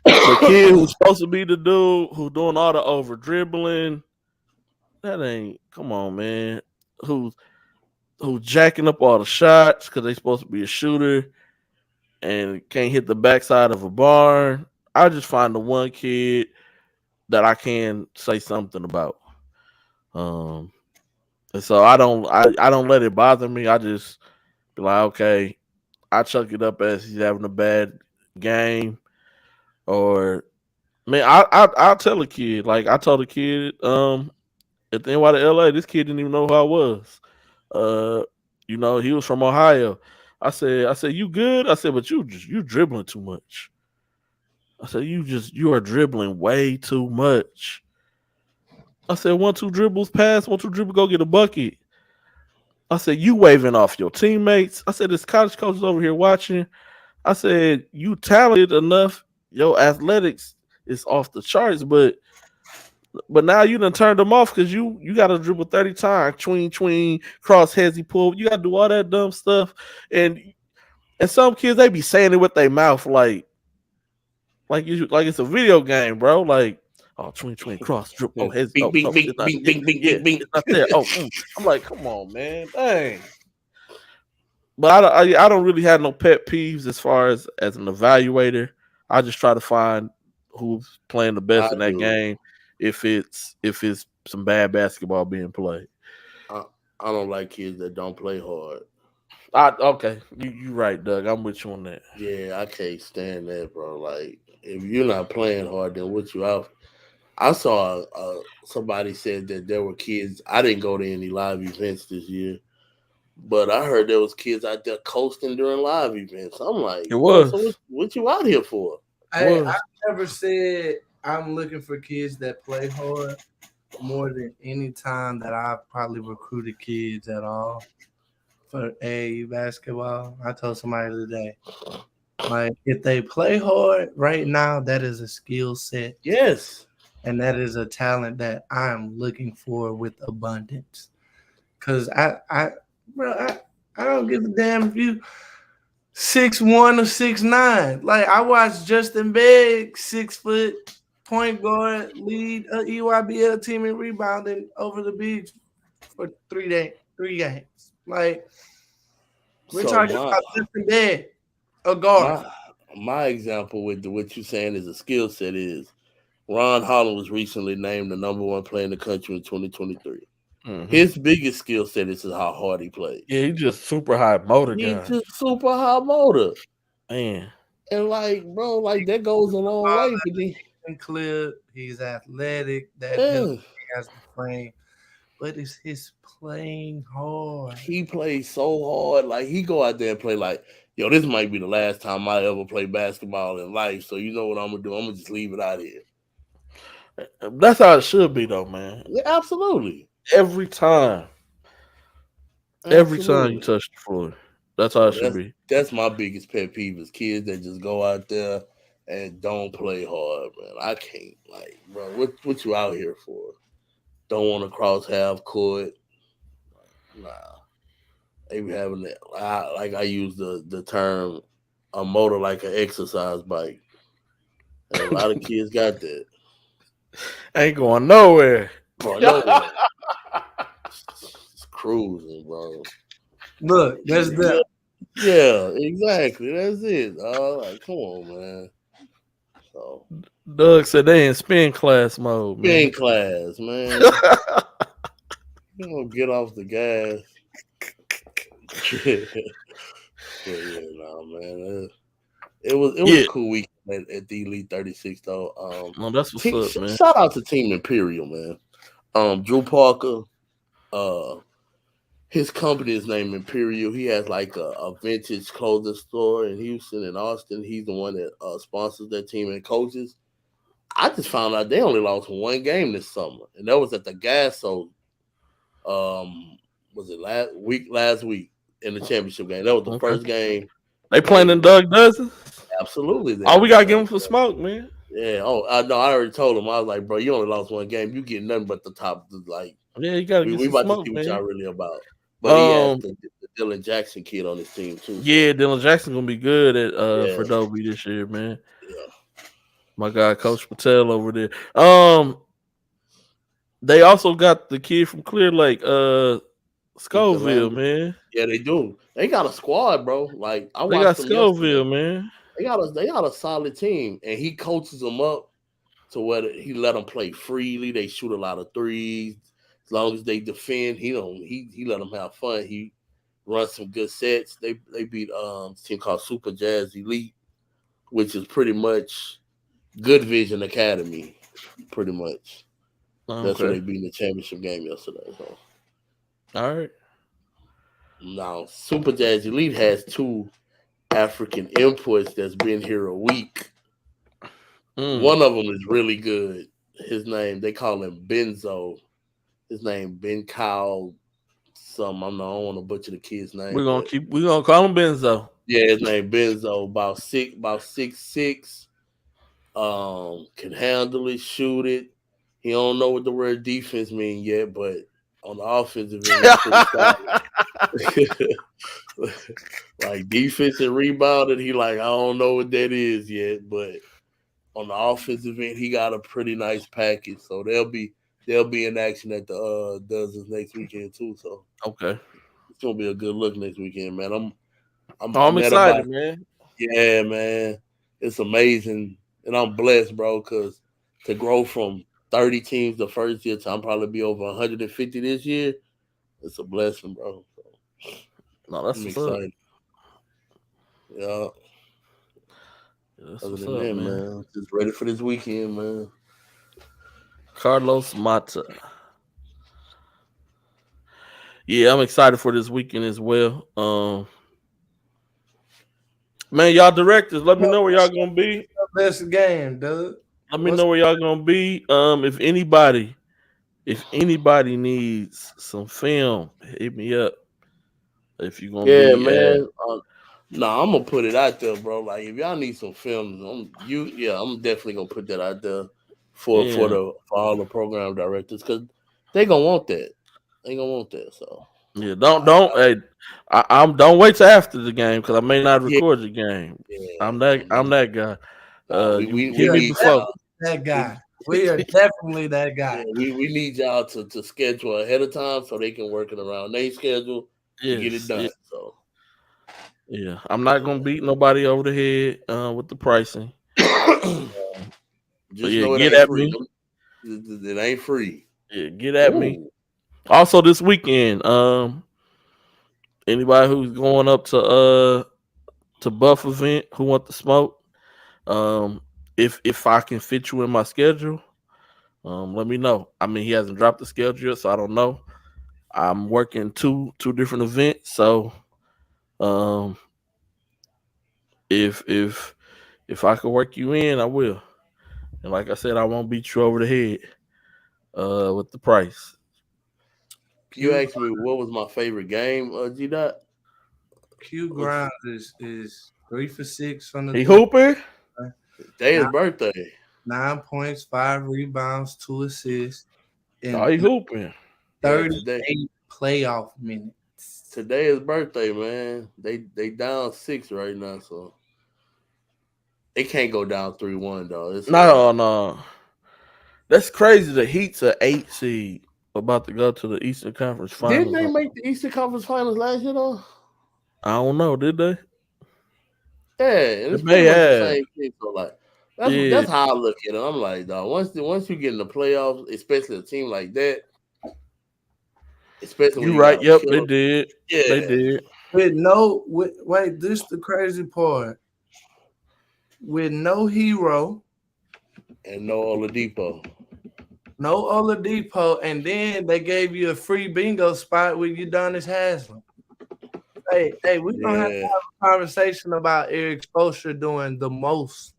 The kid who's supposed to be the dude who's doing all the over dribbling, that ain't. Come on, man. Who's jacking up all the shots because they supposed to be a shooter and can't hit the backside of a barn. I just find the one kid that I can say something about. And so I don't let it bother me. I just be like, okay, I chuck it up as he's having a bad game, or man, I'll tell a kid. Like I told a kid, at the NY to LA, this kid didn't even know who I was. He was from Ohio. I said, you good? I said, but you dribbling too much. I said, you are dribbling way too much. I said, 1-2 dribbles pass, 1-2 dribble, go get a bucket. I said, you waving off your teammates. I said, this college coach is over here watching. I said, you talented enough. Your athletics is off the charts, but now you done turned them off because you got to dribble 30 times, tween, cross, hezzy, pull. You got to do all that dumb stuff. And some kids, they be saying it with their mouth like it's a video game, bro. Like, oh, tween, cross, dribble, hezzy. It's not there. I'm like, come on, man. Dang. But I don't really have no pet peeves as far as an evaluator. I just try to find who's playing the best in that game. If it's some bad basketball being played, I don't like kids that don't play hard. Okay, you right, Doug. I'm with you on that. Yeah, I can't stand that, bro. Like, if you're not playing hard, then what you out? I saw somebody said that there were kids. I didn't go to any live events this year, but I heard there was kids out there coasting during live events. I'm like, it was. So what you out here for? I never said I'm looking for kids that play hard more than any time that I've probably recruited kids at all for AAU basketball. I told somebody today, like, if they play hard right now, that is a skill set. Yes. And that is a talent that I'm looking for with abundance. Because I don't give a damn if you 6'1" or 6'9". Like, I watched Justin Begg, 6 foot point guard, lead a EYBL team in rebounding over the beach for 3 games. Like, we're talking about Justin Begg, a guard. My example with what you're saying is a skill set is Ron Holland was recently named the number 1 player in the country in 2023. Mm-hmm. His biggest skill set is how hard he plays. Yeah, he's just super high motor guy. He's just super high motor. Man. And like, bro, like that goes a long way. He's athletic. He has the frame. But it's his playing hard. He plays so hard. Like, he go out there and play like, yo, this might be the last time I ever play basketball in life. So you know what I'm going to do? I'm going to just leave it out here. That's how it should be, though, man. Yeah, absolutely. Every time. Every time you touch the floor. That's how it should be. That's my biggest pet peeve is kids that just go out there and don't play hard, man. I can't, like, bro, what you out here for? Don't want to cross half court. Nah. They be having that. I use the term a motor like an exercise bike. And a lot of kids got that. Ain't going nowhere. Bro, nowhere. It's cruising, bro. Look, that's that. Yeah, exactly. That's it. Like, come on, man. So Doug said they in spin class mode, man. Spin class, man. You don't get off the gas. But yeah, no, man. It was a cool week at the Elite 36 though. No, that's what's up, man. Shout out to Team Imperial, man. Drew Parker, his company is named Imperial. He has like a vintage clothing store in Houston and Austin. He's the one that sponsors that team and coaches. I just found out they only lost one game this summer, and that was at the Gasso. Was it last week in the championship game? That was the first game. They playing in Doug Dozen? Absolutely. We gotta give him some smoke, man. Yeah. I know. I already told him. I was like, bro, you only lost one game. You get nothing but the top. Like, yeah, you gotta. We about smoke, to see man. what y'all really about. But he has the Dylan Jackson kid on his team too. Yeah, Dylan Jackson gonna be good at for Dobie this year, man. Yeah. My guy, Coach Patel over there. They also got the kid from Clear Lake, Scoville, man. Yeah, they do. They got a squad, bro. Like they got Scoville, man. They got a solid team, and he coaches them up to where he let them play freely. They shoot a lot of threes. As long as they defend, he let them have fun. He runs some good sets. They beat a team called Super Jazz Elite, which is pretty much Good Vision Academy, pretty much. Okay. That's where they beat in the championship game yesterday. So. All right. Now, Super Jazz Elite has two African imports that's been here a week. One of them is really good. His name, they call him Benzo. His name Ben Kyle. I don't want to butcher the kid's name. We're gonna call him Benzo. Yeah, his name Benzo. About 6'6". Can handle it, shoot it. He don't know what the word defense means yet, but on the offensive end, he's pretty solid. Like defense and rebounding, he like, I don't know what that is yet, but on the offensive end, he got a pretty nice package. So they'll be in action at the Dozens next weekend too. So okay, it's gonna be a good look next weekend, man. I'm excited, man. Yeah, man, it's amazing, and I'm blessed, bro, because to grow from 30 teams the first year to I'm probably be over 150 this year. It's a blessing, bro. So, no, that's exciting. Yeah. That's Other than that, man, just ready for this weekend, man. Carlos Mata. Yeah, I'm excited for this weekend as well. Man, y'all directors, let me know where y'all gonna be. Best game, dude. Let me know where y'all gonna be. If anybody needs some film, hit me up. If you gonna be, man. I'm gonna put it out there, bro. Like if y'all need some film, I'm definitely gonna put that out there for all the program directors because they gonna want that. They gonna want that. So yeah, don't wait till after the game because I may not record the game. Yeah, I'm that guy. We are that guy. We are definitely that guy. Yeah, we need y'all to schedule ahead of time so they can work it around their schedule and get it done. So. Yeah, I'm not gonna beat nobody over the head with the pricing. Just know get at free. Me. It ain't free. Yeah, get at me. Also, this weekend, anybody who's going up to Buff event who want to smoke, if I can fit you in my schedule, let me know. I mean, he hasn't dropped the schedule yet, so I don't know. I'm working two different events, so. If I could work you in, I will. And like I said, I won't beat you over the head with the price. You asked me what was my favorite game, G-Dot? Q Grimes is 3 for 6 from the He hooping? Today is birthday. 9 points, 5 rebounds, 2 assists. And he hooping. 38 playoff minutes. Today is birthday, man. They down 6 right now, so they can't go down 3-1 though. No. That's crazy. The Heat's an 8 seed about to go to the Eastern Conference Finals. Didn't they make the Eastern Conference Finals last year though? I don't know. Did they? Yeah, it's pretty much the same thing. So like, that's how I look at it. I'm like, dog, once you get in the playoffs, especially a team like that, especially you're right. Yep, they did. Yeah, they did. Wait, this is the crazy part. With no Hero and no Oladipo. No Oladipo, and then they gave you a free bingo spot with Udonis Haslem. Hey, we're gonna have to have a conversation about Eric Spoelstra doing the most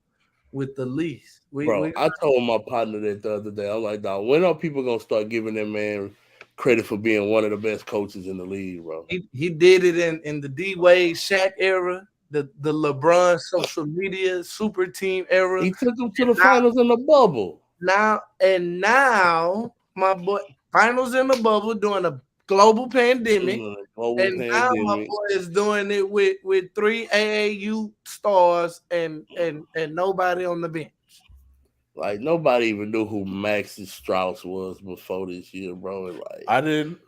with the least. I told my partner that the other day. I'm like, dog, when are people gonna start giving that man credit for being one of the best coaches in the league, bro? He did it in the D Wade Shaq era, the LeBron social media super team era. He took them to the finals in the bubble. Now, my boy, finals in the bubble during a global pandemic. My boy is doing it with 3 AAU stars and nobody on the bench. Like nobody even knew who Maxi Strauss was before this year, bro. Like I didn't.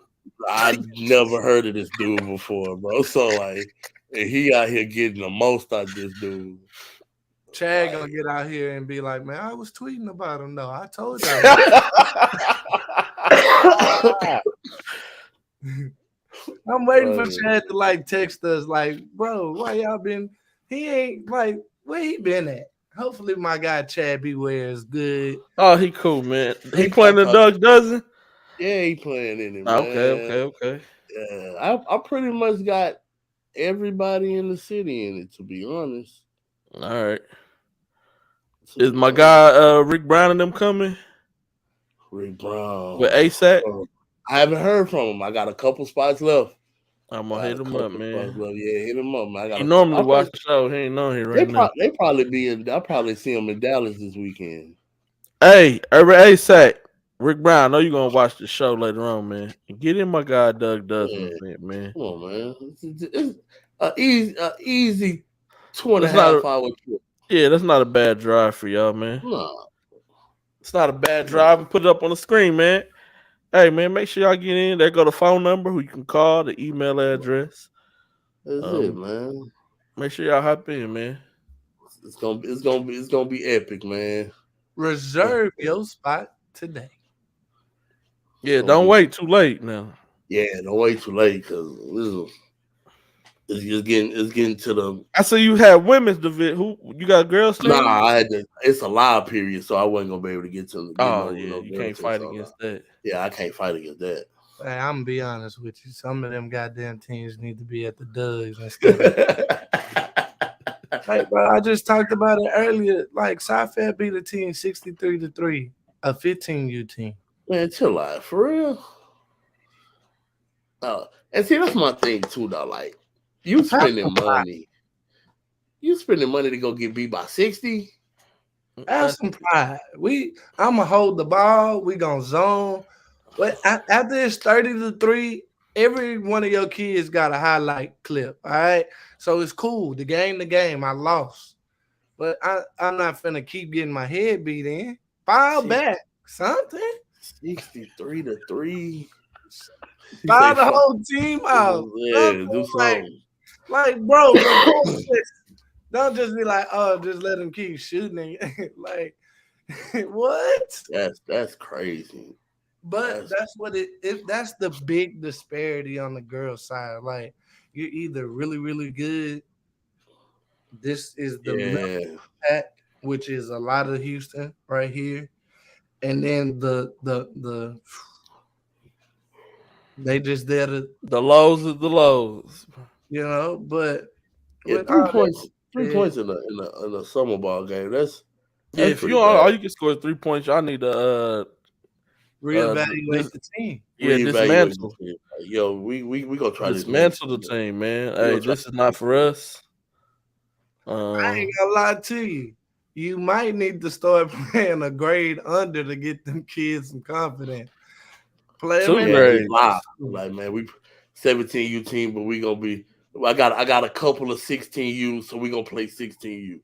I never heard of this dude before, bro. So like, and he out here getting the most out of this dude. Chad gonna get out here and be like, man, I was tweeting about him though. I told y'all. I'm waiting for Chad to like text us, like, bro, why y'all been? He ain't like where he been at. Hopefully, my guy Chad Beware is good. Oh, he cool, man. He playing the Doug Dozen? Yeah, he playing in it, man. Okay. Yeah, I pretty much got everybody in the city in it, to be honest. All right. Is my guy Rick Brown and them coming? Rick Brown with ASAP? I haven't heard from him. I got a couple spots left. I'm gonna hit him up, man. Yeah, hit him up, man. He normally watch the show. He ain't on here right now. They probably be in. I'll probably see him in Dallas this weekend. Hey, ASAP, Rick Brown. I know you're gonna watch the show later on, man. Get in my guy Doug Dozen, man. Come on, man. It's an easy 2.5 hour trip. Yeah, that's not a bad drive for y'all, man. No, it's not a bad drive. And put it up on the screen, man. Hey, man, make sure y'all get in. There go the phone number who you can call, the email address. That's it, man. Make sure y'all hop in, man. It's gonna be epic, man. Reserve your spot today. Yeah, don't wait too late now. Yeah, don't wait too late because it's getting to the. I see you have women's division. Who you got girls? Nah, I had to. It's a live period, so I wasn't gonna be able to get to. You can't fight against that. Yeah, I can't fight against that. Hey, I'm gonna be honest with you. Some of them goddamn teams need to be at the Dugs instead of. Hey, bro, I just talked about it earlier. Like, Sci-Fi beat a team 63-3, a 15U team. Man, chill out, for real. And see, that's my thing too, though. Like, you spending money. You spending money to go get beat by 60. Have some pride. I'm gonna hold the ball. We gonna zone. But after it's 30-3, every one of your kids got a highlight clip. All right, so it's cool. The game. I lost, but I'm not finna keep getting my head beat in. File back something. 63-3. File the whole team out. Yeah, do something. Like, bro, don't just be like, oh, just let them keep shooting. Like, what? That's crazy. But that's what that's the big disparity on the girl side. Like, you're either really, really good. This is the pack, which is a lot of Houston right here. And then the they just there to the lows of the lows. You know, but yeah, 3 points in a summer ball game. That's if you all you can score 3 points, y'all need to reevaluate the team. Yeah, dismantle. yo, we gonna try this. Dismantle the team, man. Hey, this is not for us. I ain't gonna lie to you. You might need to start playing a grade under to get them kids some confidence. Play them grades. Like, man, we 17U team, but we gonna be. I got a couple of 16U, so we gonna play 16U.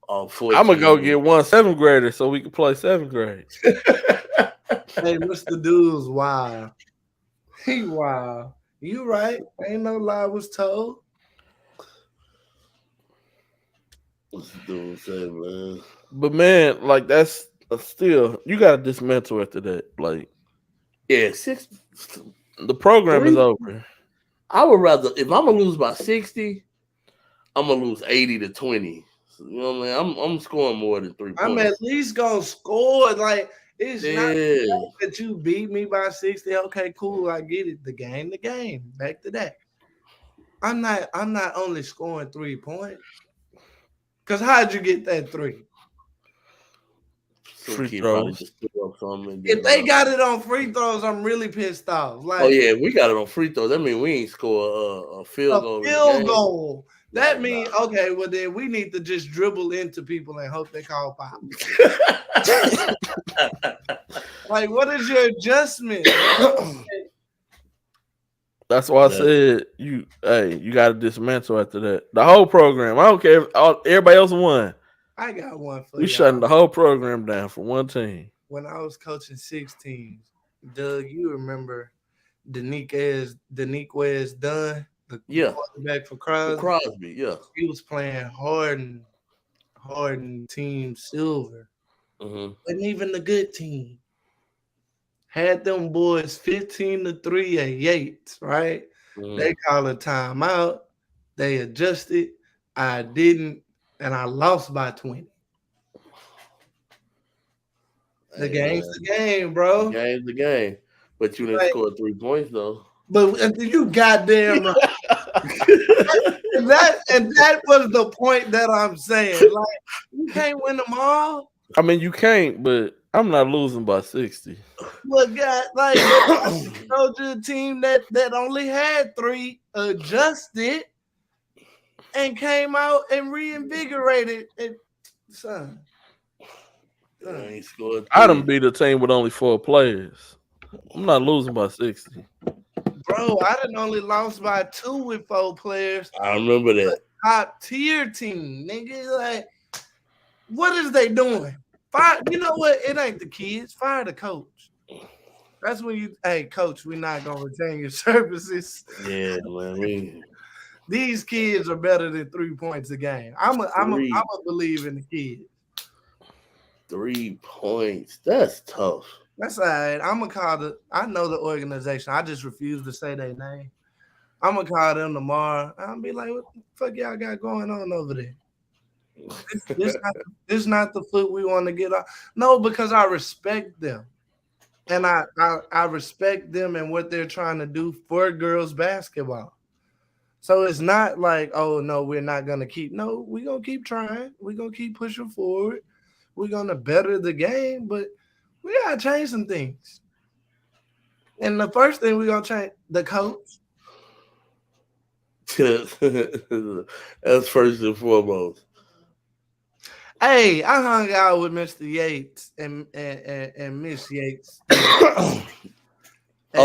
I'm gonna go get one 7th grader so we can play 7th grade. Hey, Mr. Dude's wild. He wild. You right. Ain't no lie was told. What's the dude say, man? But man, like that's still you gotta dismantle after that. Like, yeah, the program is over. I would rather if I'm gonna lose by 60, I'm gonna lose 80 to 20. You know what I mean? I'm scoring more than 3 points. I'm at least gonna score. Like, it's not that you beat me by 60. Okay, cool. I get it. The game. Back to that. I'm not only scoring 3 points. Cause how'd you get that 3? Free throws. If they got it on free throws, I'm really pissed off. Like, oh yeah, we got it on free throws. That means we ain't score a field goal. Field goal. That means okay. Well, then we need to just dribble into people and hope they call foul. Like, what is your adjustment? That's why I said you got to dismantle after that. The whole program. I don't care if everybody else won. I got one for you. We shutting the whole program down for one team. When I was coaching 6 teams, Doug, you remember Daniquez Dunn, the quarterback for Crosby. Yeah. He was playing Harden team silver. Mm-hmm. And even the good team had them boys 15-3 at Yates, right? Mm-hmm. They call a timeout. They adjusted. I didn't, and I lost by 20. The game's the game, bro. The game's the game. But you didn't score 3 points, though. But you goddamn right. and that was the point that I'm saying. Like, you can't win them all. I mean, you can't, but I'm not losing by 60. Well, God, like, I told you a team that only had 3 adjusted and came out and reinvigorated. And son. He scored 3. I done beat a team with only 4 players. I'm not losing by 60. Bro, I done only lost by 2 with 4 players. I remember that. Top tier team, nigga. Like, what is they doing? Fire. You know what? It ain't the kids. Fire the coach. That's when you, hey, coach, we're not gonna retain your services. Yeah, man. These kids are better than 3 points a game. I'm a believe in the kids. 3 points. That's tough. That's all right. I'm gonna call I know the organization. I just refuse to say their name. I'm gonna call them tomorrow. I'll be like, what the fuck y'all got going on over there? This not the foot we want to get off. No, because I respect them. And I respect them and what they're trying to do for girls basketball. So it's not like, oh no, we're not gonna keep. No, we're gonna keep trying. We're gonna keep pushing forward. We're gonna better the game, but we gotta change some things. And the first thing we're gonna change, the coach. That's first and foremost. Hey, I hung out with Mr. Yates and Miss Yates. Oh,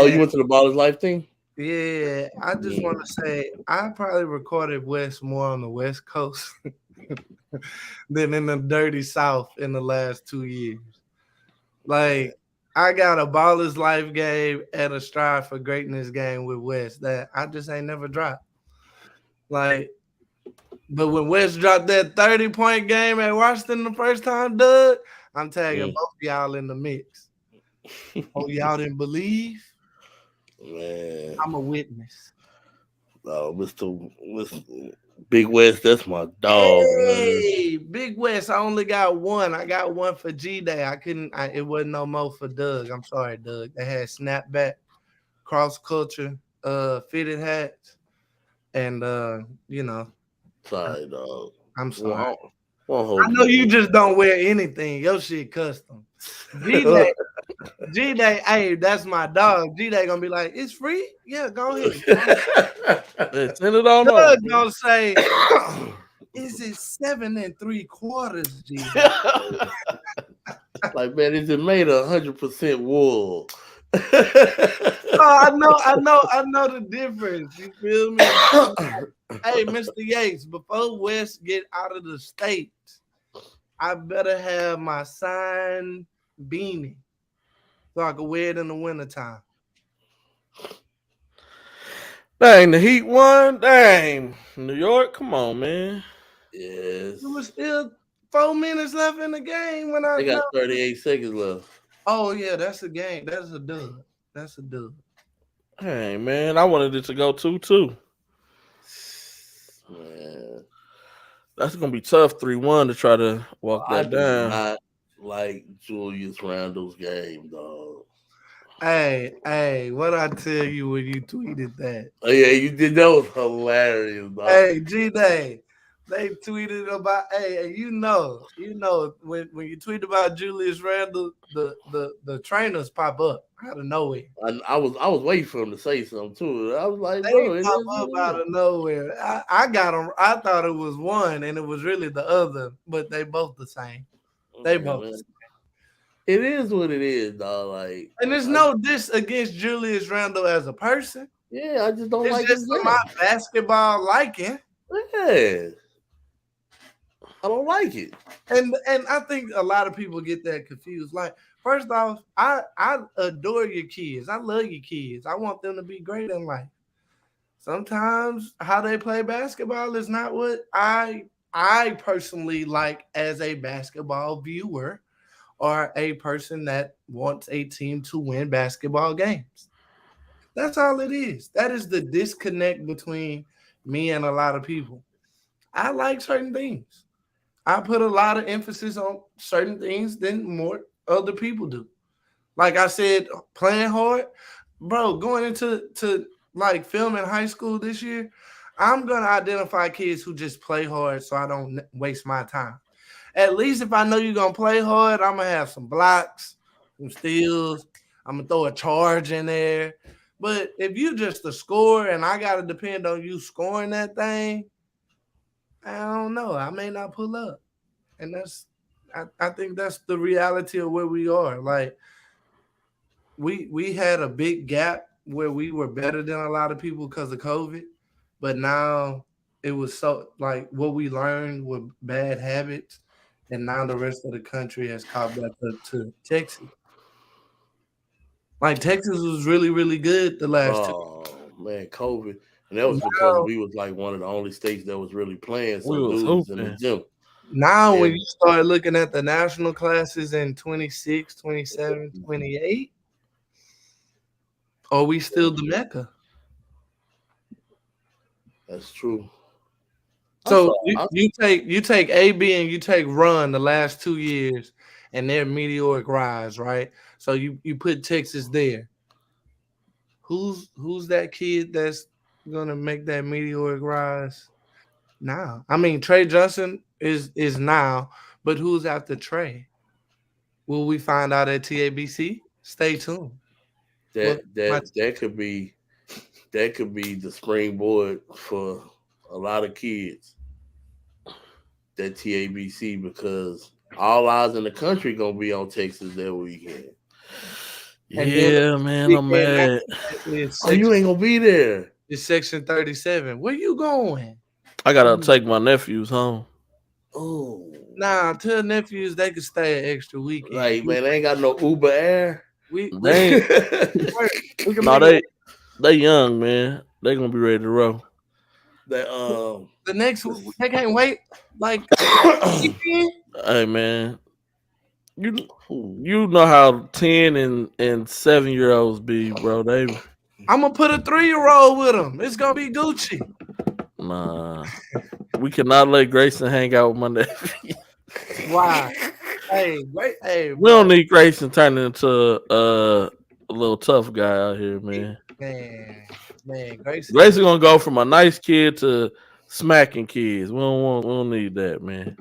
you went to the Ballers Life thing? Yeah, I just want to say I probably recorded West more on the West Coast than in the dirty South in the last 2 years. Like, I got a Ballers Life game and a Strive for Greatness game with West that I just ain't never dropped. Like, but when West dropped that 30-point game at Washington the first time, Doug, I'm tagging both y'all in the mix. Oh, y'all didn't believe? Man, I'm a witness. Oh, Mr. Big West, that's my dog. Hey, man. Big West, I only got one. I got one for G-Day. It wasn't no more for Doug. I'm sorry, Doug. They had snapback, cross-culture, fitted hats, and, Sorry, dog. I'm sorry. I know you just don't wear anything. Your shit custom. G-Day, hey, that's my dog. G-Day gonna be like, it's free? Yeah, go ahead. Send it on over. Gonna say, is it 7 3/4, G-Day? Like, man, is it made of 100% wool? I know the difference. You feel me? Hey, Mr. Yates, before Wes get out of the state, I better have my signed beanie so I can wear it in the wintertime. Dang, the Heat won. Dang, New York, come on, man. Yes. There was still 4 minutes left in the game when they got 38 seconds left. Oh yeah, that's a game. That's a dub. That's a dub. Hey man, I wanted it to go 2-2. Man, That's gonna be tough. 3-1 to try to walk that down. Not like Julius Randle's game, dog. Hey, what I tell you when you tweeted that? Oh yeah, you did. That was hilarious, dog. Hey, G-Day, they tweeted about. Hey, you know, when you tweet about Julius Randle, the trainers pop up out of nowhere. I was waiting for him to say something too. I was like, they bro, pop up out of nowhere. I got them. I thought it was one, and it was really the other, but they both the same. They both. The same. It is what it is, dog. Like, and there's no diss against Julius Randle as a person. Yeah, I just don't it's like just my basketball liking. Yeah. I don't like it. And I think a lot of people get that confused. Like, first off, I adore your kids. I love your kids. I want them to be great in life. Sometimes how they play basketball is not what I personally like as a basketball viewer or a person that wants a team to win basketball games. That's all it is. That is the disconnect between me and a lot of people. I like certain things. I put a lot of emphasis on certain things than more other people do. Like I said, playing hard, bro, going into like film in high school this year, I'm going to identify kids who just play hard so I don't waste my time. At least if I know you're going to play hard, I'm going to have some blocks, some steals. I'm going to throw a charge in there. But if you just a scorer and I got to depend on you scoring that thing, I don't know. I may not pull up. And I think that's the reality of where we are. Like, we had a big gap where we were better than a lot of people because of COVID. But now it was so, like, what we learned were bad habits. And now the rest of the country has caught back up to Texas. Like, Texas was really, really good the last 2 years. Oh, man, COVID. And that was because we was like one of the only states that was really playing. So dudes was in the gym. Now, when you start looking at the national classes in 26, 27, 28, are we still the Mecca? That's true. So you take AB and you take Run the last 2 years and their meteoric rise, right? So you put Texas there. Who's that kid that's gonna make that meteoric rise now? I mean, Trey Johnson is now, but who's after Trey? Will we find out at TABC? Stay tuned. That could be the springboard for a lot of kids. That TABC, because all eyes in the country gonna be on Texas that weekend. Yeah, man, I'm mad. You ain't gonna be there. It's Section 37. Where you going? I gotta take my nephews home. Oh, nah, tell nephews they can stay an extra weekend. Like, man, they ain't got no Uber Air. They young, man. They gonna be ready to roll. The next they can't wait. Like, hey, man, you know how 10 and 7-year-olds be, bro. I'm gonna put a 3-year-old with them. It's gonna be Gucci. Nah, we cannot let Grayson hang out with my nephew. Why? Hey, we don't need Grayson turning into a little tough guy out here, man. Man, Grayson gonna go from a nice kid to smacking kids. We don't need that, man.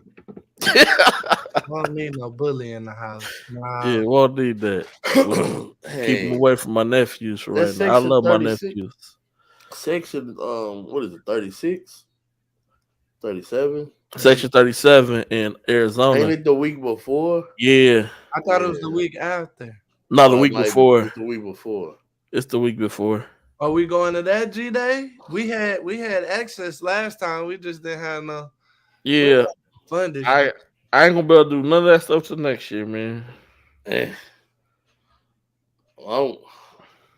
Won't need no bully in the house. Nah. Yeah, won't need that. Keep them away from my nephews for right now. I love my nephews. Section, what is it, 36? 37? Section 37 in Arizona. Ain't it the week before? Yeah. I thought it was the week after. No, the week before. It's the week before. It's the week before. Are we going to that G-Day? We had access last time. We just didn't have no funding. I ain't gonna be able to do none of that stuff till next year, man.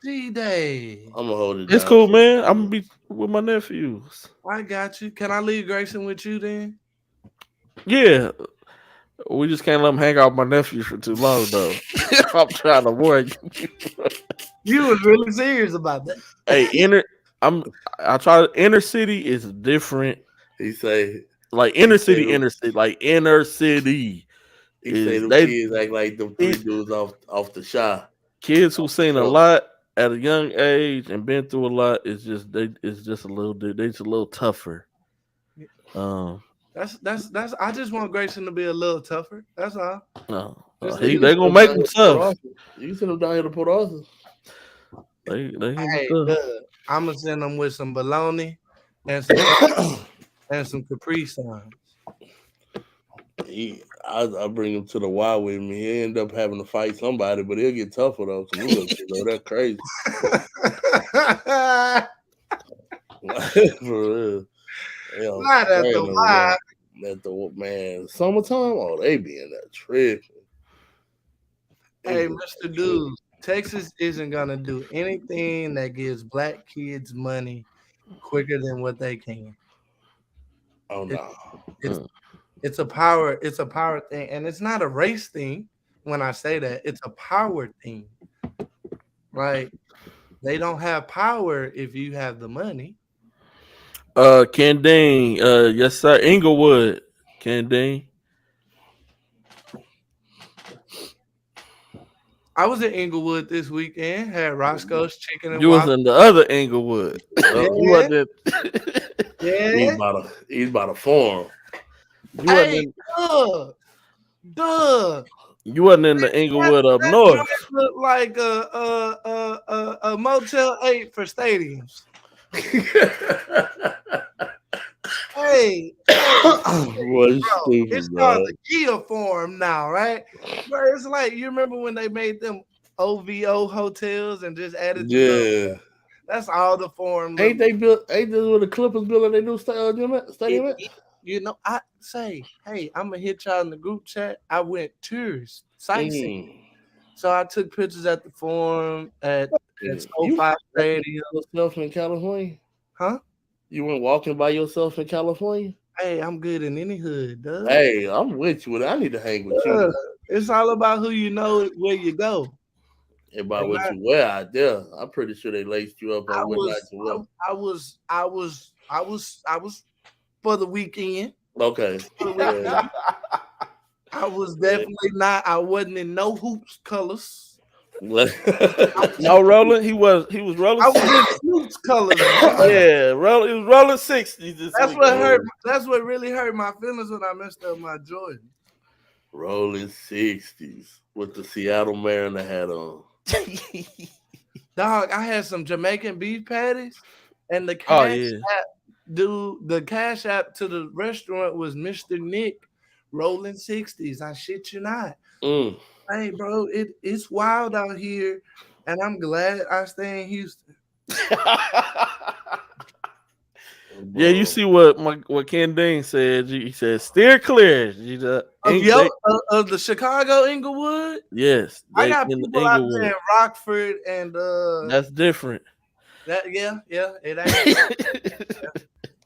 G-Day. I'm gonna hold it. It's cool, man. I'm gonna be with my nephews. I got you. Can I leave Grayson with you then? Yeah. We just can't let them hang out with my nephews for too long, though. I'm trying to warn you. You was really serious about that. Hey, inner city is different. He say like inner city. He say them kids act like them three dudes off the shot. Kids who seen a lot at a young age and been through a lot is just a little tougher. That's I just want Grayson to be a little tougher. That's all. No. They gonna make him tough. You send him down here to Port Arthur. They I'm gonna send them with some bologna and some Capri Suns. I bring him to the Y with me. He end up having to fight somebody, but he'll get tougher though. So that's crazy. For real. Not at the Y. At the man, summertime. Oh, they be in that trip. Hey, Mr. Dude, Texas isn't gonna do anything that gives black kids money quicker than what they can. Oh no. It's a power thing, and it's not a race thing. When I say that, it's a power thing. Like they don't have power if you have the money. Ken Dean, yes sir, Inglewood, Ken Dean. I was in Inglewood this weekend. Had Roscoe's Chicken and You was in the other Inglewood. Yeah. You wasn't. Yeah. He's about to form. Hey, duh. You wasn't in the Inglewood up north. Look like a Motel 8 for stadiums. Hey, it's called the Kia form now, right? Bro, it's like you remember when they made them OVO hotels and just added yeah. That's all the form. Ain't this what the Clippers building their new stadium? You know, I say, hey, I'm gonna hit y'all in the group chat. I went tourist sightseeing. So I took pictures at the forum at SoFi Stadium. Yourself in California? Huh? You went walking by yourself in California? Hey, I'm good in any hood, dude. Hey, I'm with you. I need to hang with you. It's all about who you know, where you go. About what you wear out there. I'm pretty sure they laced you up on what not to wear. I was for the weekend. Okay. I was definitely not. I wasn't in no hoops colors. No rolling. He was rolling. I was in hoops colors. Yeah, rolling. He was rolling 60s. That's what hurt. That's what really hurt my feelings when I messed up my Jordan. Rolling 60s with the Seattle Mariner hat on. Dog, I had some Jamaican beef patties, and the cash app, dude, the cash app to the restaurant was Mr. Nick rolling 60s. I shit you not. Hey, bro, it's wild out here, and I'm glad I stay in Houston. Yeah, you see what Ken Dean said. He said, steer clear. Of the Chicago Inglewood? Yes. I got people out there in Rockford and that's different. Yeah, it ain't.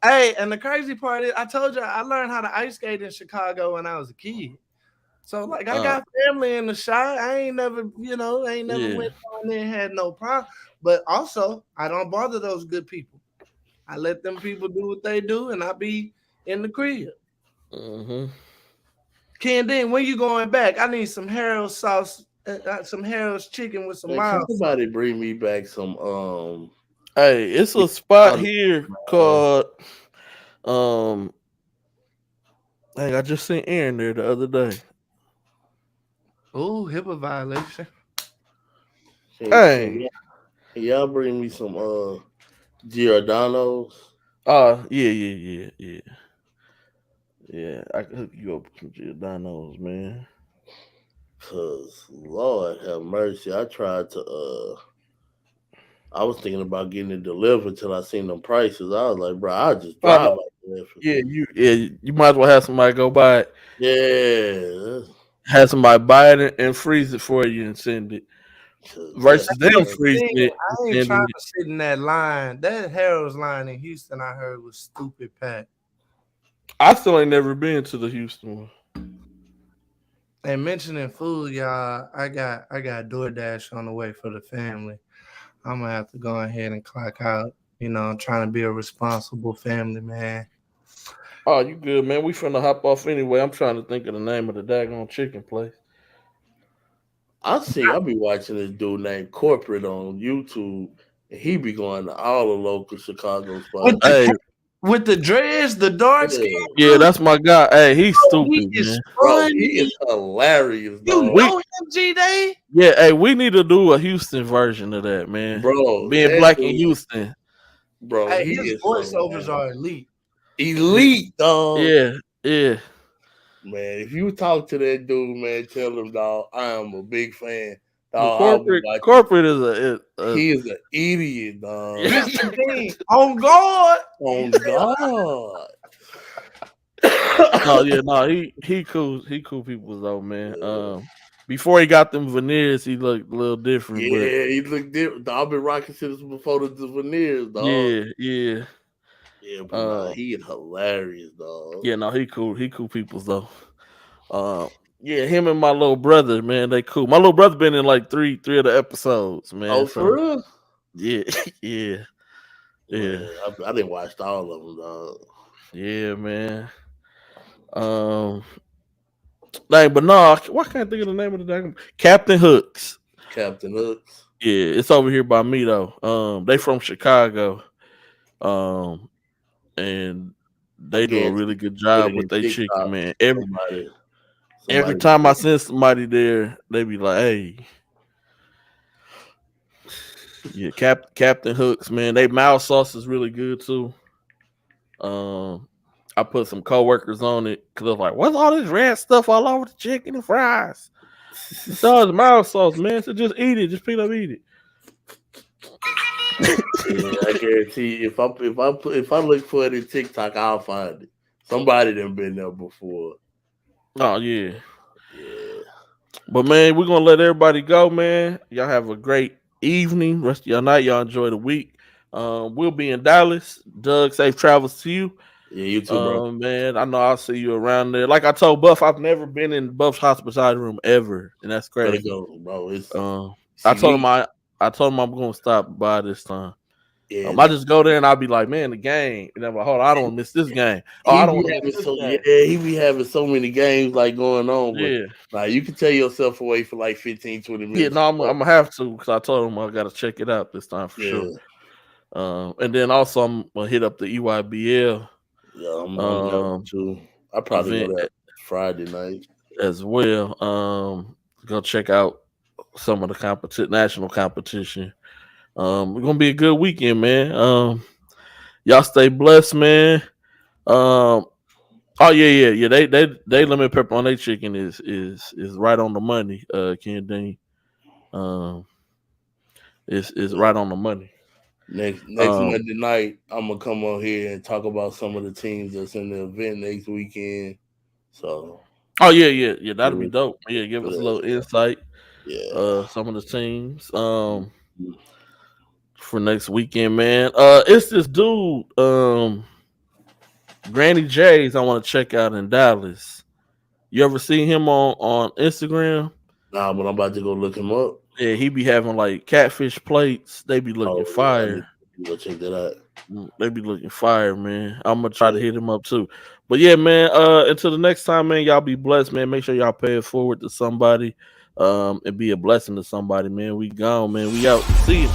Hey, and the crazy part is I told you I learned how to ice skate in Chicago when I was a kid. So like I got family in the shot. I ain't never went down there and had no problem. But also I don't bother those good people. I let them people do what they do, and I be in the crib. Ken Dean, when you going back? I need some Harold's sauce, some Harold's chicken with some mild. Somebody bring me back some. Hey, it's a spot here called Hey, I just seen Aaron there the other day. Ooh, HIPAA violation. Hey, y'all bring me some Giordano's. Yeah. I can hook you up with some Giordano's, man. Cause Lord have mercy, I tried to. I was thinking about getting it delivered till I seen them prices. I was like, bro, I'll just drive out there. You might as well have somebody go buy it. Yeah. Have somebody buy it and freeze it for you and send it. Versus them freezing it. I ain't trying to sit in that line. That Harold's line in Houston, I heard, was stupid packed. I still ain't never been to the Houston one. And mentioning food, y'all, I got DoorDash on the way for the family. I'm gonna have to go ahead and clock out. You know, I'm trying to be a responsible family man. Oh, you good, man? We finna hop off anyway. I'm trying to think of the name of the daggone chicken place. I'll be watching this dude named Corporate on YouTube, and he be going to all the local Chicago spots. With the dreads, the dark skin. Yeah, that's my guy. Hey, he's stupid, man. Bro, he is hilarious. You know him, G-Day? Yeah, hey, we need to do a Houston version of that, man. Bro, being black in Houston. Bro, hey, his voiceovers are elite. Elite, dog. Yeah. Man, if you talk to that dude, man, tell him, dog, I am a big fan. Dog, corporate is he is an idiot, dog. On God. On God. He cool. He cool people though, man. Before he got them veneers, he looked a little different. Yeah, he looked different. I've been rocking since before the veneers, dog. Yeah. Yeah, but he is hilarious, dog. Yeah, no, he cool. He cool people though. Yeah, him and my little brother, man, they cool. My little brother been in like three of the episodes, man. Oh, for real? Yeah. Man, I didn't watch all of them, dog. Yeah, man. But no, why can't I think of the name of the damn Captain Hooks? Captain Hooks. Yeah, it's over here by me though. They from Chicago. And they do a really good job with their chicken, man. Every time I send somebody there, they be like, "Hey, yeah, Captain Hooks, man. They mild sauce is really good too." I put some coworkers on it because they're like, "What's all this red stuff all over the chicken and fries?" It's all mild sauce, man. So just eat it. Just pick it up, eat it. Yeah, I guarantee if I look for it in TikTok, I'll find it. Somebody done been there before. Oh yeah. But man, we're gonna let everybody go, man. Y'all have a great evening. Rest of your night. Y'all enjoy the week. We'll be in Dallas. Doug, safe travels to you. Yeah, you too, bro. Man, I know I'll see you around there. Like I told Buff, I've never been in Buff's hospitality room ever, and that's crazy. Go, bro. I told him I'm gonna stop by this time. Yeah, I just go there and I'll be like, man, the game. And I'm like, hold on, I don't want to miss this game. I don't want to miss this game. Yeah, he be having so many games like going on. But, like you can tell yourself away for like 15, 20 minutes. Yeah, no, I'm gonna have to because I told him I gotta check it out this time for sure. And then also I'm gonna hit up the EYBL. Yeah, I'm going too. I probably go that Friday night as well. Go check out some of the national competition. It's gonna be a good weekend, man. Y'all stay blessed, man. Yeah. They lemon pepper on their chicken is right on the money. Ken Dean. It's right on the money. Next Monday night, I'm gonna come on here and talk about some of the teams that's in the event next weekend. So. Oh yeah, that'll be dope. Yeah, give us a little insight. Yeah. Some of the teams. For next weekend, man. It's this dude, Granny J's. I want to check out in Dallas. You ever seen him on Instagram? Nah, but I'm about to go look him up. Yeah, he be having like catfish plates. They be looking fire. Go check that out. They be looking fire, man. I'm gonna try to hit him up too. But yeah, man. Until the next time, man. Y'all be blessed, man. Make sure y'all pay it forward to somebody, and be a blessing to somebody, man. We gone, man. We out. See you.